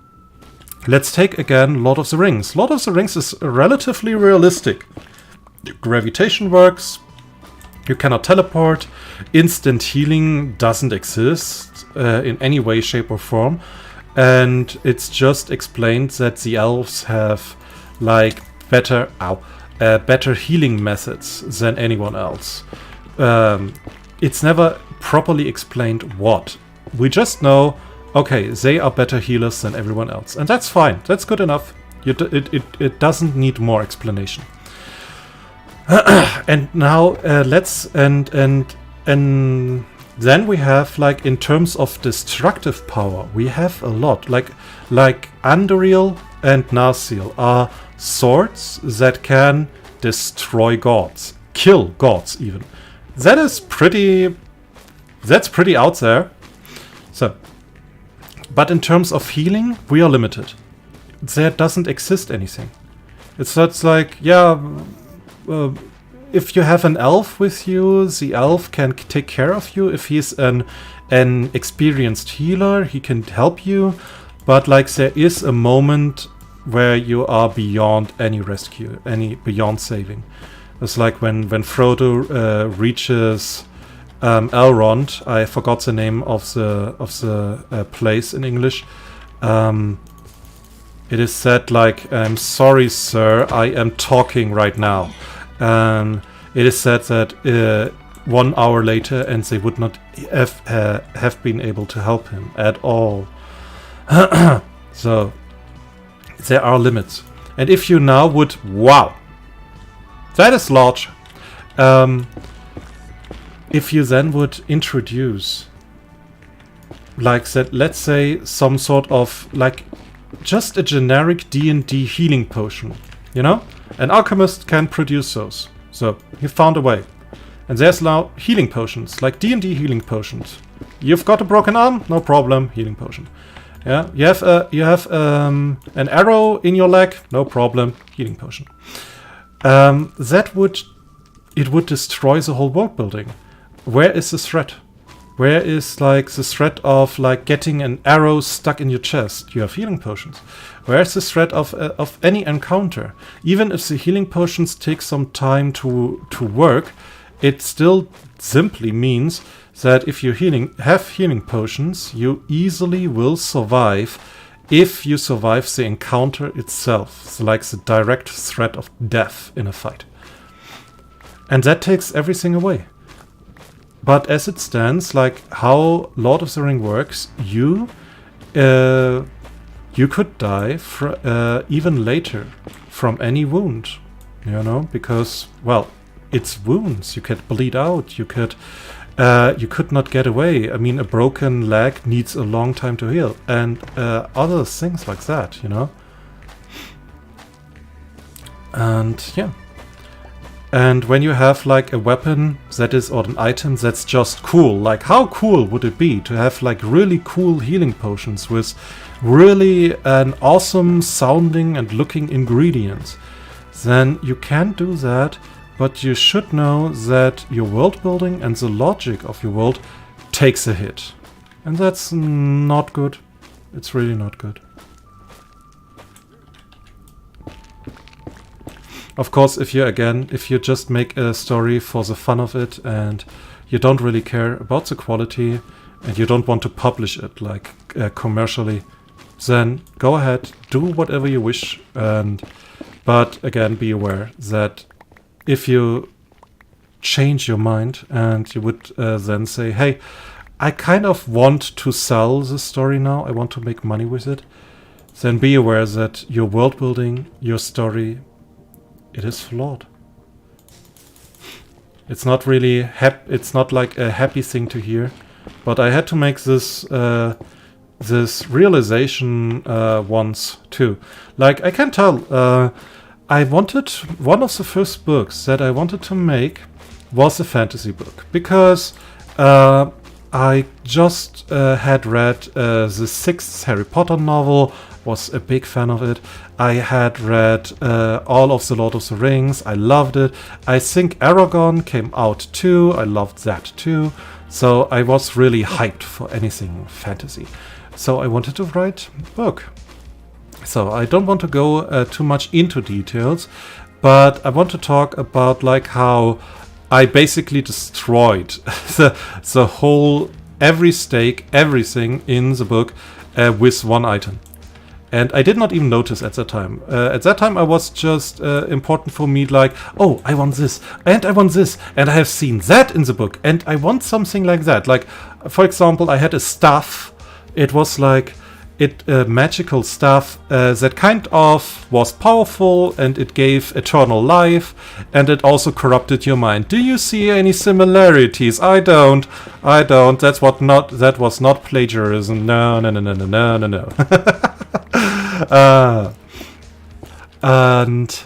let's take again Lord of the Rings. Lord of the Rings is relatively realistic. Gravitation works, you cannot teleport, instant healing doesn't exist in any way, shape or form, and it's just explained that the elves have like better healing methods than anyone else. It's never properly explained what. We just know, okay, they are better healers than everyone else, and that's fine, that's good enough. It doesn't need more explanation. And now then we have, like, in terms of destructive power, we have a lot. Like Anduril and Narsil are swords that can destroy gods, kill gods even. That's pretty out there. So, but in terms of healing, we are limited. There doesn't exist anything. It's like, yeah. If you have an elf with you, the elf can take care of you. If he's an experienced healer, he can help you. But like there is a moment where you are beyond any rescue, beyond saving. It's like when Frodo reaches Elrond. I forgot the name of the place in English. It is said like, "I'm sorry, sir, I am talking right now." It is said that 1 hour later, and they would not have been able to help him at all. So there are limits. And if you now would, wow, that is large. If you then would introduce, like that, let's say some sort of like just a generic D&D healing potion, you know? An alchemist can produce those. So he found a way. And there's now healing potions, like D&D healing potions. You've got a broken arm? No problem, healing potion. Yeah, you have an arrow in your leg? No problem, healing potion. It would destroy the whole world building. Where is the threat? Where is like the threat of like getting an arrow stuck in your chest? You have healing potions. Where's the threat of any encounter? Even if the healing potions take some time to work, it still simply means that if you have healing potions, you easily will survive if you survive the encounter itself. So like the direct threat of death in a fight. And that takes everything away. But as it stands, like how Lord of the Ring works, you could die even later from any wound, you know, because, well, it's wounds. You could bleed out. You could not get away. I mean, a broken leg needs a long time to heal, and other things like that, you know. And yeah. And when you have like a weapon that is, or an item that's just cool, like how cool would it be to have like really cool healing potions with really an awesome sounding and looking ingredients, then you can do that, but you should know that your world building and the logic of your world takes a hit. And that's not good. It's really not good. Of course, if you just make a story for the fun of it and you don't really care about the quality and you don't want to publish it like commercially, then go ahead, do whatever you wish. But again, be aware that if you change your mind and you would then say, hey, I kind of want to sell the story now, I want to make money with it, then be aware that your world building, your story, it is flawed. It's not really it's not like a happy thing to hear, but I had to make this this realization once too. Like, I can tell, I wanted, one of the first books that I wanted to make was a fantasy book, because I just had read the 6th Harry Potter novel, was a big fan of it. I had read all of the Lord of the Rings, I loved it. I think Aragon came out too, I loved that too. So I was really hyped for anything fantasy. So I wanted to write a book. So I don't want to go too much into details, but I want to talk about like how I basically destroyed the whole, every stake, everything in the book with one item. And I did not even notice at that time. At that time I was just important for me, like, oh, I want this, and I want this, and I have seen that in the book, and I want something like that. Like, for example, I had a staff. It was like magical stuff that kind of was powerful, and it gave eternal life, and it also corrupted your mind. Do you see any similarities? I don't. That was not plagiarism. No. And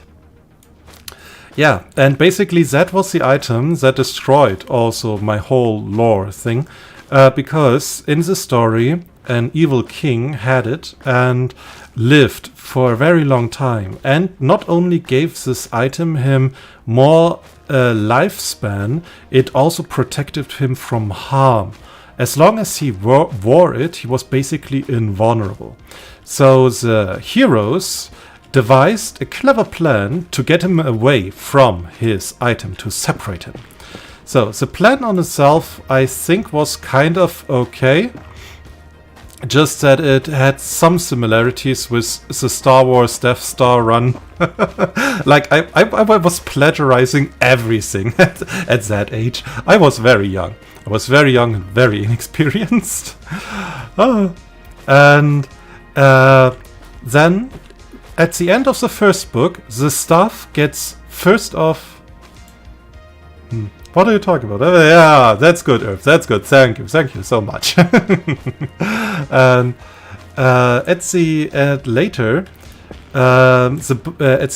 yeah, and basically that was the item that destroyed also my whole lore thing, because in the story an evil king had it and lived for a very long time, and not only gave this item him more lifespan, it also protected him from harm. As long as he wore it, he was basically invulnerable. So the heroes devised a clever plan to get him away from his item, to separate him. So the plan on itself, I think, was kind of okay. Just that it had some similarities with the Star Wars Death Star run. Like, I was plagiarizing everything at that age. I was very young. And very inexperienced. And then, at the end of the first book, the staff gets first off... What are you talking about? Yeah, that's good, Earth. That's good. Thank you so much. And at the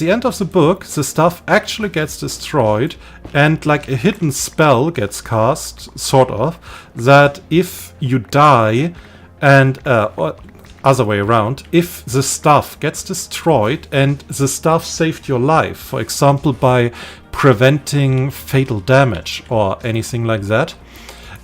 end of the book, the stuff actually gets destroyed, and like a hidden spell gets cast, sort of, that if you die, and or other way around, if the stuff gets destroyed and the stuff saved your life, for example by preventing fatal damage or anything like that,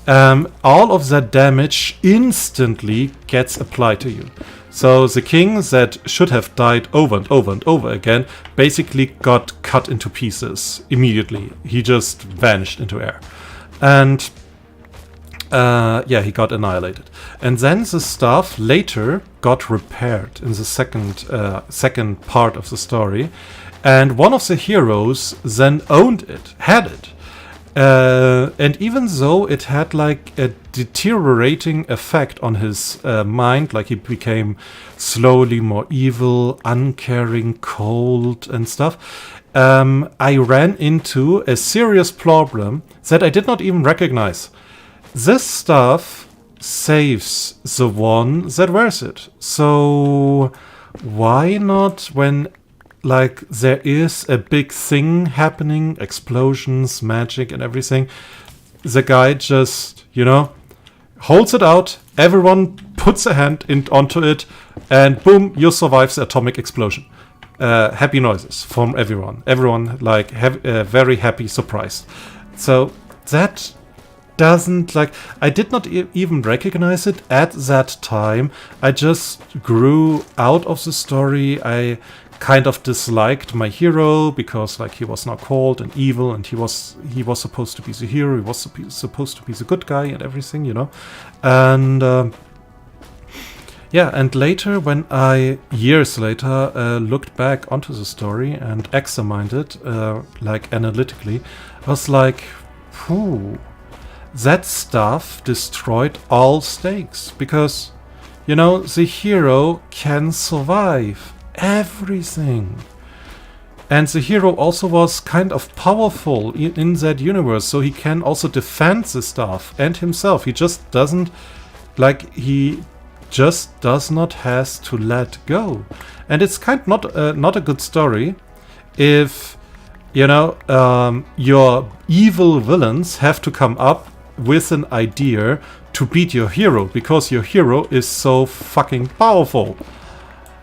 all of that damage instantly gets applied to you. So the king that should have died over and over and over again basically got cut into pieces immediately. He just vanished into air. And yeah, he got annihilated. And then the stuff later got repaired in the second part of the story. And one of the heroes then owned it, had it. And even though it had like a deteriorating effect on his mind, like he became slowly more evil, uncaring, cold and stuff, I ran into a serious problem that I did not even recognize. This stuff saves the one that wears it. So why not, when like there is a big thing happening, explosions, magic and everything, the guy just, you know, holds it out, everyone puts a hand onto it, and boom, you survive the atomic explosion. Happy noises from everyone. Everyone like very happy, surprised. So that doesn't, like, I did not even recognize it at that time. I just grew out of the story. I kind of disliked my hero because like he was now cold and evil, and he was supposed to be the hero, he was supposed to be the good guy and everything, you know. And yeah, and later when I years later looked back onto the story and examined it like analytically, I was like, phew, that stuff destroyed all stakes, because, you know, the hero can survive everything. And the hero also was kind of powerful in that universe, so he can also defend the stuff and himself. He just doesn't, like, he just does not has to let go. And it's kind of not a good story if, you know, your evil villains have to come up with an idea to beat your hero because your hero is so fucking powerful.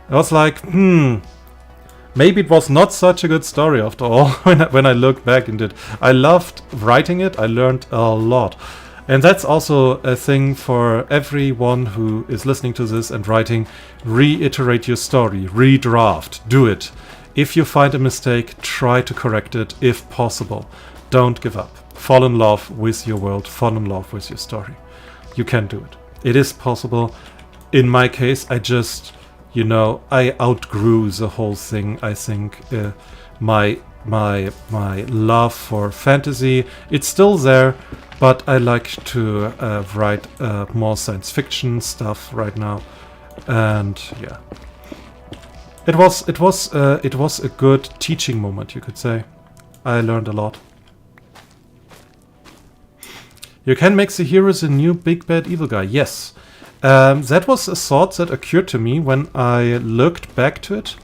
I was like, maybe it was not such a good story after all when I look back into it. I loved writing it, I learned a lot. And that's also a thing for everyone who is listening to this and writing. Reiterate your story, redraft, do it. If you find a mistake, try to correct it if possible. Don't give up. Fall in love with your world, fall in love with your story. You can do it. It is possible. In my case, I just, you know, I outgrew the whole thing. I think my love for fantasy, it's still there, but I like to write more science fiction stuff right now. And yeah, it was a good teaching moment, you could say. I learned a lot. You can make the heroes a new big bad evil guy. Yes. That was a thought that occurred to me when I looked back to it.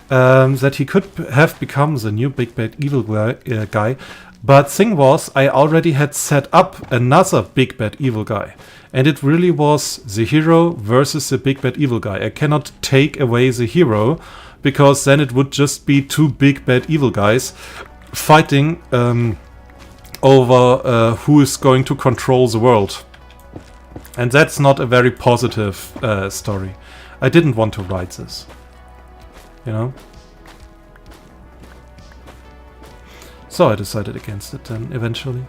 That he could have become the new big bad evil guy. But thing was, I already had set up another big bad evil guy. And it really was the hero versus the big bad evil guy. I cannot take away the hero, because then it would just be two big bad evil guys fighting over who is going to control the world. And that's not a very positive story. I didn't want to write this, you know? So I decided against it then, eventually.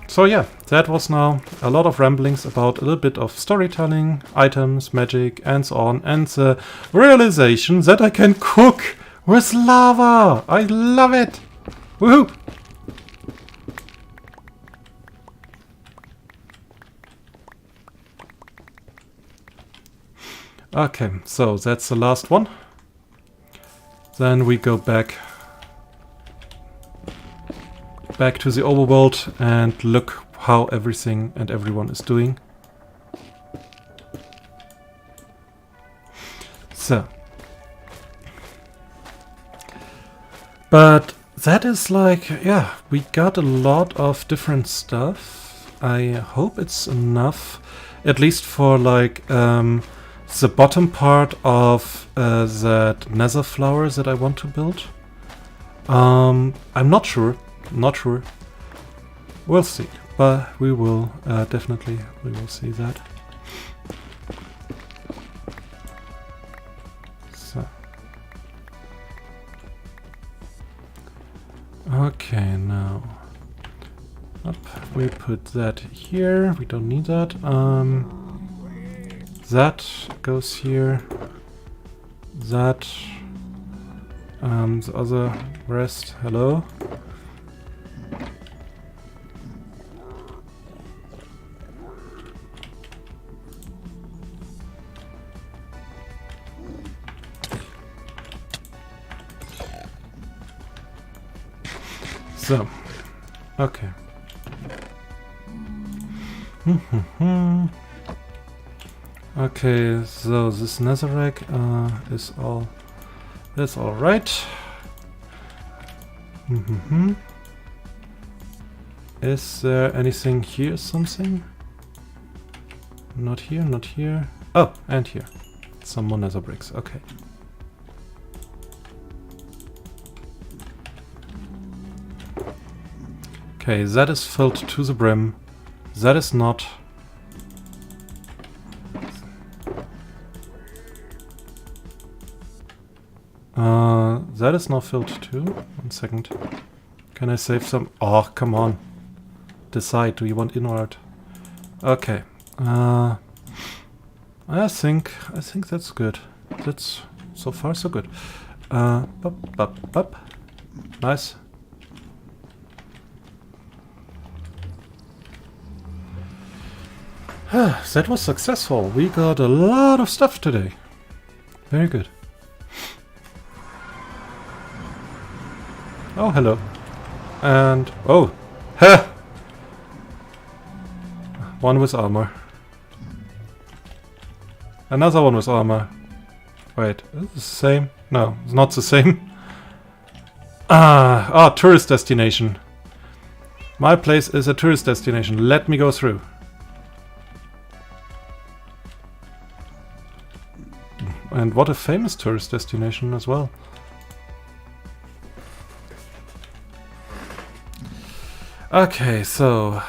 So yeah, that was now a lot of ramblings about a little bit of storytelling, items, magic, and so on, and the realization that I can cook with lava! I love it! Woohoo! Okay, so that's the last one. Then we go back to the overworld and look how everything and everyone is doing. So. But that is like, yeah, we got a lot of different stuff. I hope it's enough, at least for like the bottom part of that nether flower that I want to build. I'm not sure. Not sure. We'll see. But we will definitely we will see that. So. Okay, now. Up. We put that here. We don't need that. That goes here. That. The other rest. Hello. So, okay. Okay, so this netherrack is all. That's all right. Is there anything here? Something? Not here. Not here. Oh, and here. Some more nether bricks. Okay. Okay, that is filled to the brim. That is not. That is not filled too. 1 second. Can I save some? Oh, come on. Decide. Do you want in or out? Okay. I think that's good. That's so far so good. Nice. That was successful. We got a lot of stuff today. Very good. Oh, hello. And... oh! Ha! One with armor. Another one with armor. Wait, is it the same? No, it's not the same. Tourist destination. My place is a tourist destination. Let me go through. And what a famous tourist destination as well. Okay, so...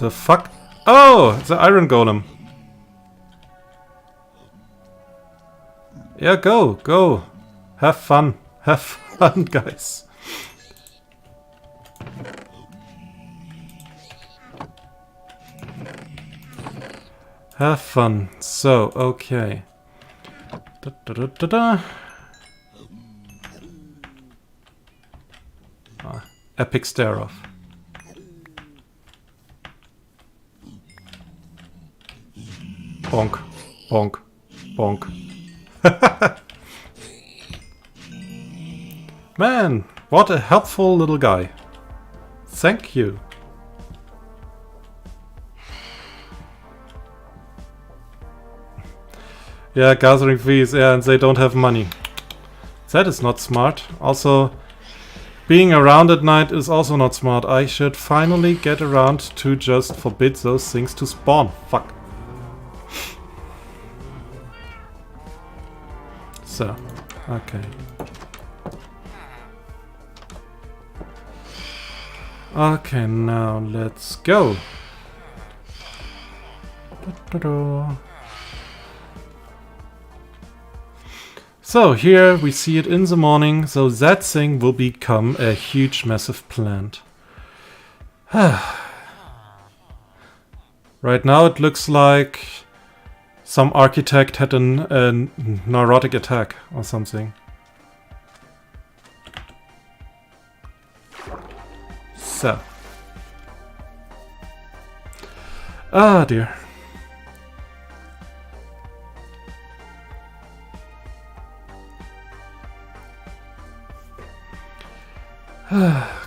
the fuck? Oh! The iron golem! Yeah, go! Go! Have fun! Have fun, guys! Have fun. So, okay. Epic stare off. Bonk. Bonk. Bonk. Man, what a helpful little guy. Thank you. Yeah, gathering fees, yeah, and they don't have money. That is not smart. Also, being around at night is also not smart. I should finally get around to just forbid those things to spawn. Fuck. So, okay. Okay, now let's go. So here we see it in the morning, so that thing will become a huge massive plant. Right now it looks like some architect had a neurotic attack or something. So. Ah dear.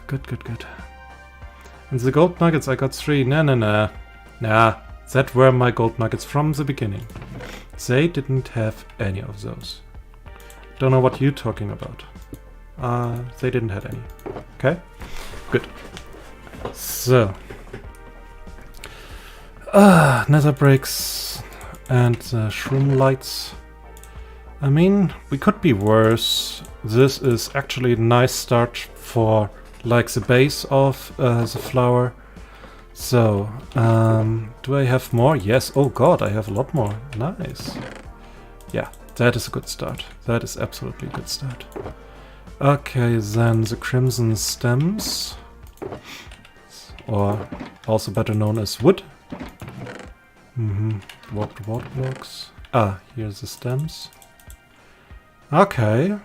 Good. And the gold nuggets, I got 3. Nah. That were my gold nuggets from the beginning. They didn't have any of those. Don't know what you're talking about. They didn't have any. Okay? Good. So. Nether bricks and shroom lights. I mean, we could be worse. This is actually a nice start for like the base of the flower. So, do I have more? Yes. Oh god, I have a lot more. Nice. Yeah, that is a good start. That is absolutely a good start. Okay, then the crimson stems. Or also better known as wood. Warped water blocks. Ah, here's the stems. Okay.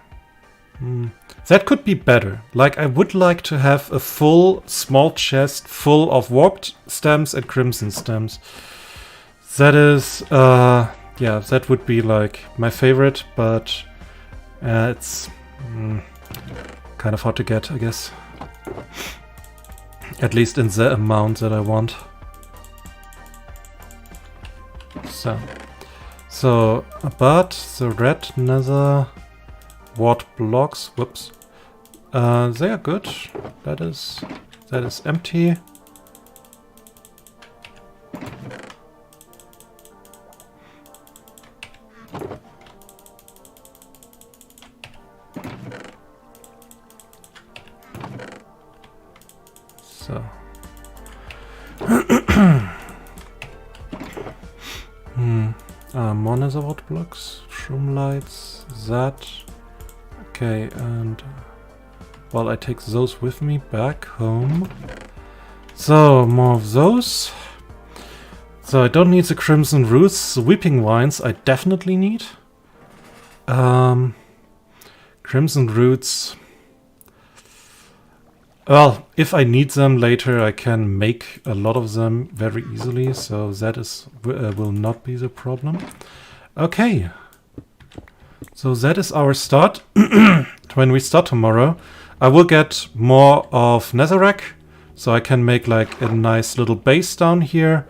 That could be better. Like, I would like to have a full small chest full of warped stems and crimson stems. That is, yeah, that would be like my favorite, but it's kind of hard to get, I guess. At least in the amount that I want. So, but the red nether wart blocks, whoops, they are good. That is empty. So. More nether wart blocks, shroom lights, that. Okay, and well, I take those with me back home. So, more of those. So I don't need the crimson roots. The weeping vines I definitely need. Crimson roots. Well, if I need them later, I can make a lot of them very easily, so that is will not be the problem. Okay, so that is our start. When we start tomorrow, I will get more of netherrack, so I can make like a nice little base down here.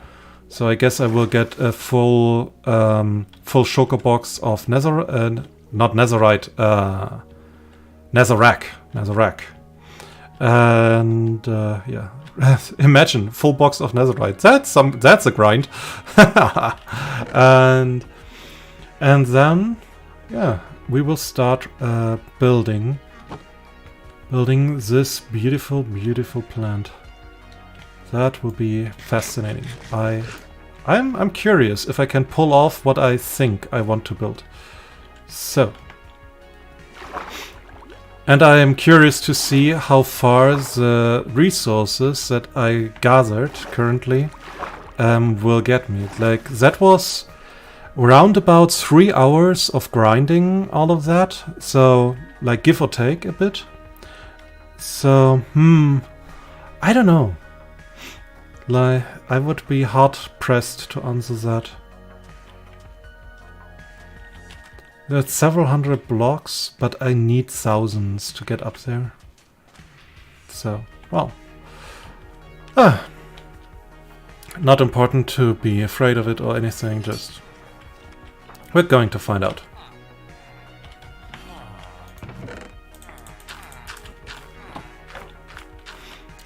So I guess I will get a full shulker box of not netherite, netherrack. And yeah, imagine full box of netherite. That's a grind. and then yeah, we will start building this beautiful plant. That will be fascinating. I'm curious if I can pull off what I think I want to build. So. And I am curious to see how far the resources that I gathered currently will get me. Like, that was around about 3 hours of grinding all of that. So, like, give or take a bit. So, I don't know. Like, I would be hard pressed to answer that. There's several hundred blocks, but I need thousands to get up there. So, well. Not important to be afraid of it or anything, just... we're going to find out.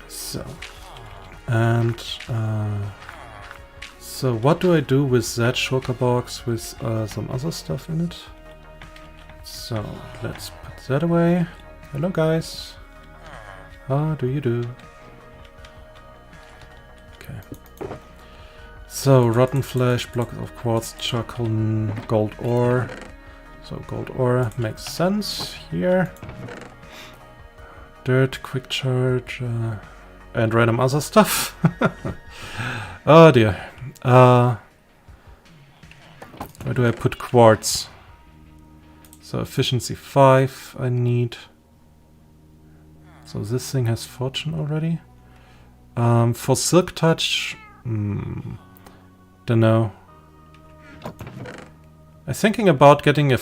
So... and... so what do I do with that shulker box with some other stuff in it? So, let's put that away. Hello guys. How do you do? Okay. So, rotten flesh, block of quartz, charcoal, gold ore. So, gold ore makes sense here. Dirt, quick charge, and random other stuff. Oh dear. Where do I put quartz? So efficiency 5 I need. So this thing has fortune already. For silk touch, don't know. I'm thinking about getting a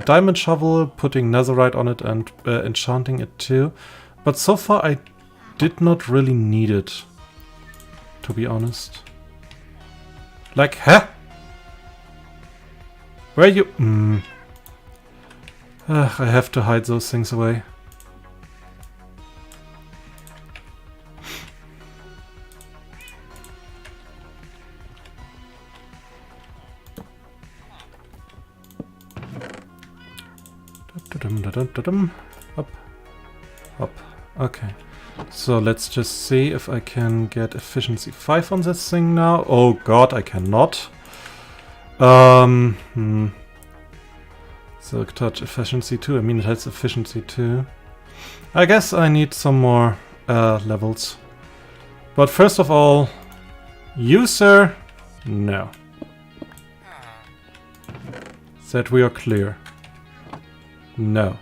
diamond shovel, putting netherite on it and enchanting it too. But so far I did not really need it, to be honest. Like, huh? Where are you? I have to hide those things away. Up. Up. Okay. So let's just see if I can get efficiency 5 on this thing now. Oh god, I cannot. Silk touch efficiency 2. I mean, it has efficiency 2. I guess I need some more levels. But first of all, you, sir? No. That we are clear. No.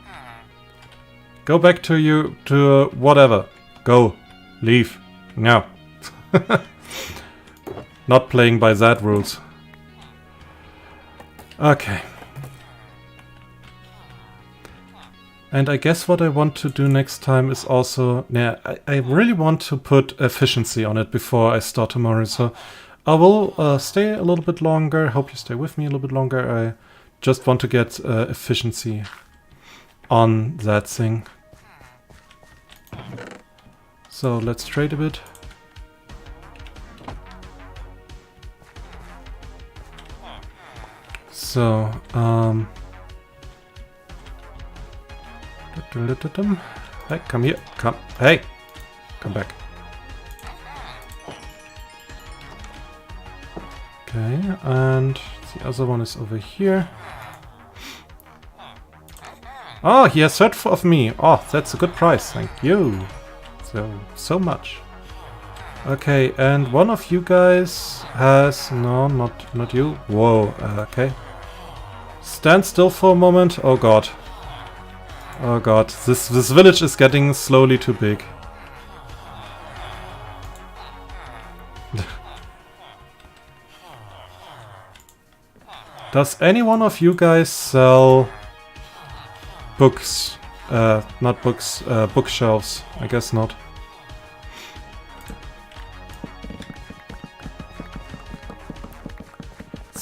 Go back to you, to whatever. Go. Leave. No. Not playing by that rules. Okay. And I guess what I want to do next time is also... Yeah, I really want to put efficiency on it before I start tomorrow. So I will stay a little bit longer. Hope you stay with me a little bit longer. I just want to get efficiency on that thing. So let's trade a bit. So, hey, come here, come, hey, come back. Okay, and the other one is over here. Oh, he has heard of me. Oh, that's a good price, thank you. So much. Okay, and one of you guys has... No, not you. Whoa, okay. Stand still for a moment. Oh god. Oh god, this village is getting slowly too big. Does any one of you guys sell books? Not books, bookshelves. I guess not.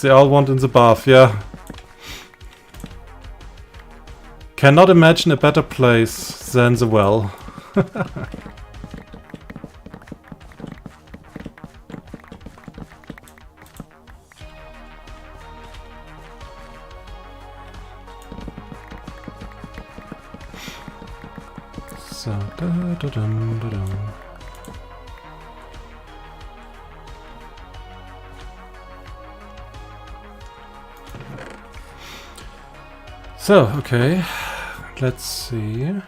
They all want in the bath, yeah. Cannot imagine a better place than the well. So, da-da-dum-da-dum. So, okay, let's see.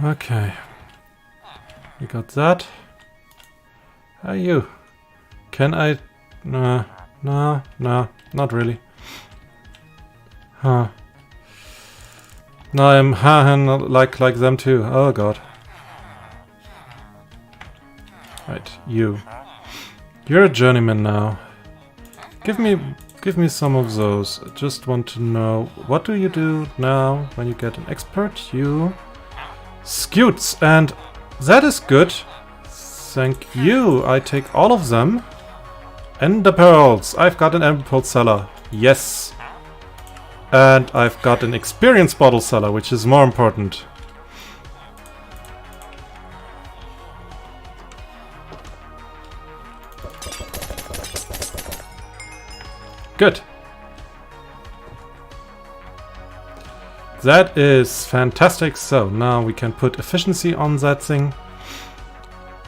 Okay, we got that. Hey, you. Can I... No, not really. Huh. No, I'm like them too. Oh god. Right, you. You're a journeyman now. Give me some of those. I just want to know, what do you do now when you get an expert? You scutes, and that is good. Thank you. I take all of them. Ender pearls. I've got an ender pearl seller. Yes. And I've got an experience bottle seller, which is more important. Good. That is fantastic. So now we can put efficiency on that thing.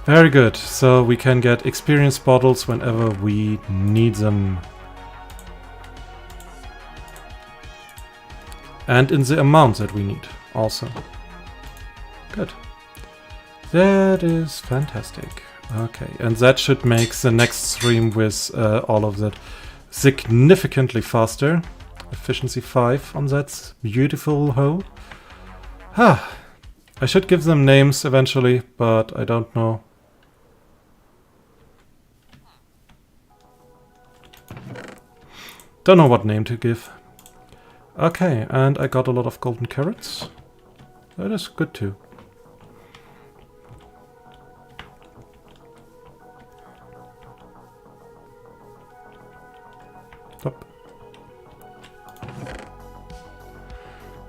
Very good. So we can get experience bottles whenever we need them. And in the amount that we need, also. Good. That is fantastic. Okay, and that should make the next stream with all of that significantly faster. Efficiency 5 on that beautiful hoe. I should give them names eventually, but I don't know. Don't know what name to give. Okay, and I got a lot of golden carrots. That is good too. Stop.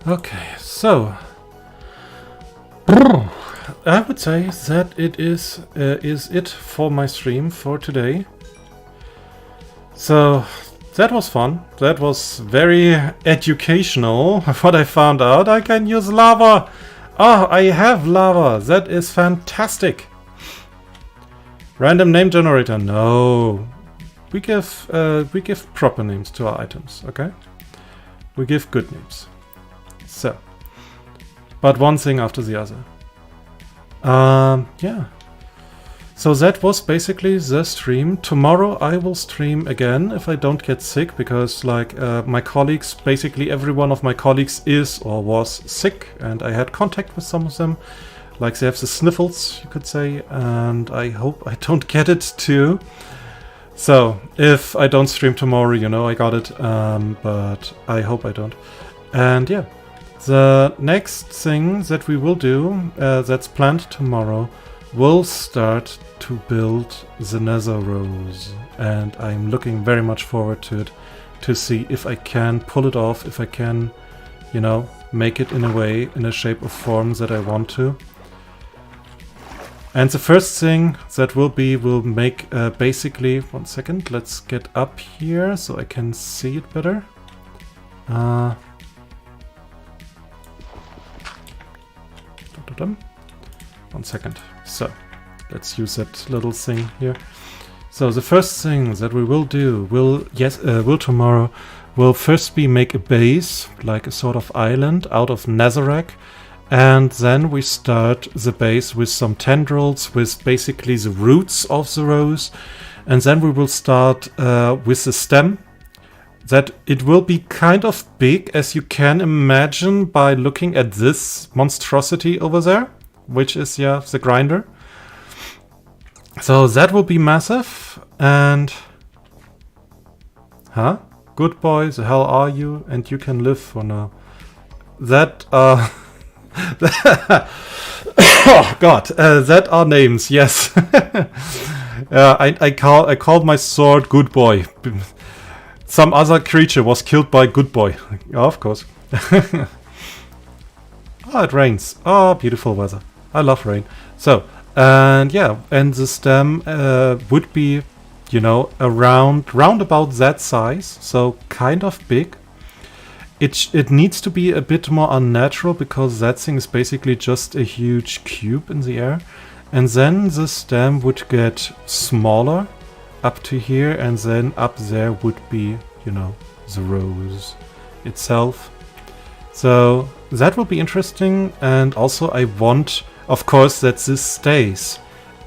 Okay, so I would say that it is it for my stream for today. So that was fun. That was very educational. What I found out, I can use lava. Oh, I have lava. That is fantastic. Random name generator. No, we give proper names to our items. Okay, we give good names. So, but one thing after the other. Yeah. So that was basically the stream. Tomorrow I will stream again if I don't get sick, because like my colleagues, basically every one of my colleagues is or was sick, and I had contact with some of them. Like they have the sniffles, you could say, and I hope I don't get it too. So if I don't stream tomorrow, you know I got it, but I hope I don't. And yeah, the next thing that we will do, that's planned tomorrow, we'll start to build the nether rose, and I'm looking very much forward to it, to see if I can pull it off, if I can, you know, make it in a way, in a shape or form that I want to. And the first thing that will be, we'll make basically, one second, let's get up here so I can see it better. One second. So let's use that little thing here. So the first thing that we will do, will tomorrow, will first be make a base, like a sort of island out of netherrack, and then we start the base with some tendrils, with basically the roots of the rose, and then we will start with the stem. That it will be kind of big, as you can imagine by looking at this monstrosity over there, which is, yeah, the grinder. So that will be massive, and... Huh? Good boy, the hell are you? And you can live for now. That, oh god, that are names, yes. I called my sword Good Boy. Some other creature was killed by Good Boy. Yeah, of course. Oh, it rains. Oh, beautiful weather. I love rain. So, and yeah, and the stem would be, you know, round about that size, so kind of big. It needs to be a bit more unnatural, because that thing is basically just a huge cube in the air. And then the stem would get smaller up to here, and then up there would be, you know, the rose itself. So that will be interesting, and also I want, of course, that this stays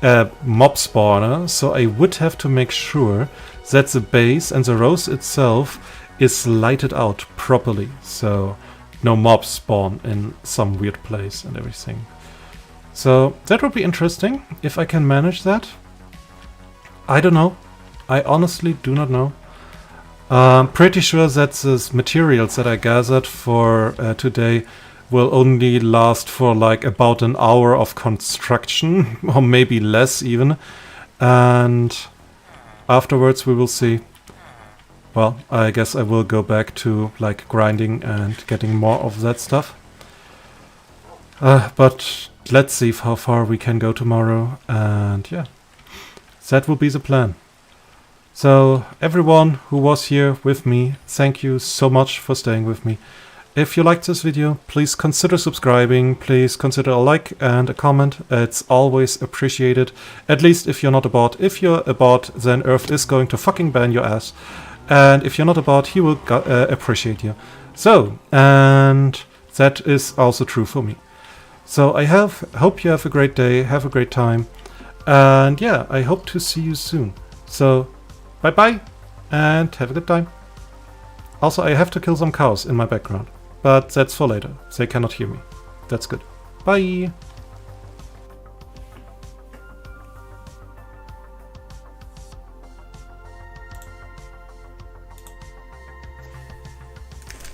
a mob spawner, so I would have to make sure that the base and the rose itself is lighted out properly, so no mobs spawn in some weird place and everything. So that would be interesting if I can manage that. I don't know. I honestly do not know. I'm pretty sure that the materials that I gathered for today will only last for like about an hour of construction, or maybe less even. And afterwards we will see. Well, I guess I will go back to like grinding and getting more of that stuff. But let's see how far we can go tomorrow, and yeah, that will be the plan. So everyone who was here with me, thank you so much for staying with me. If you liked this video, please consider subscribing, please consider a like and a comment. It's always appreciated, at least if you're not a bot. If you're a bot, then Earth is going to fucking ban your ass. And if you're not a bot, he will appreciate you. So, and that is also true for me. So I hope you have a great day, have a great time. And yeah, I hope to see you soon. So, bye bye, and have a good time. Also, I have to kill some cows in my background, but that's for later. They cannot hear me. That's good. Bye!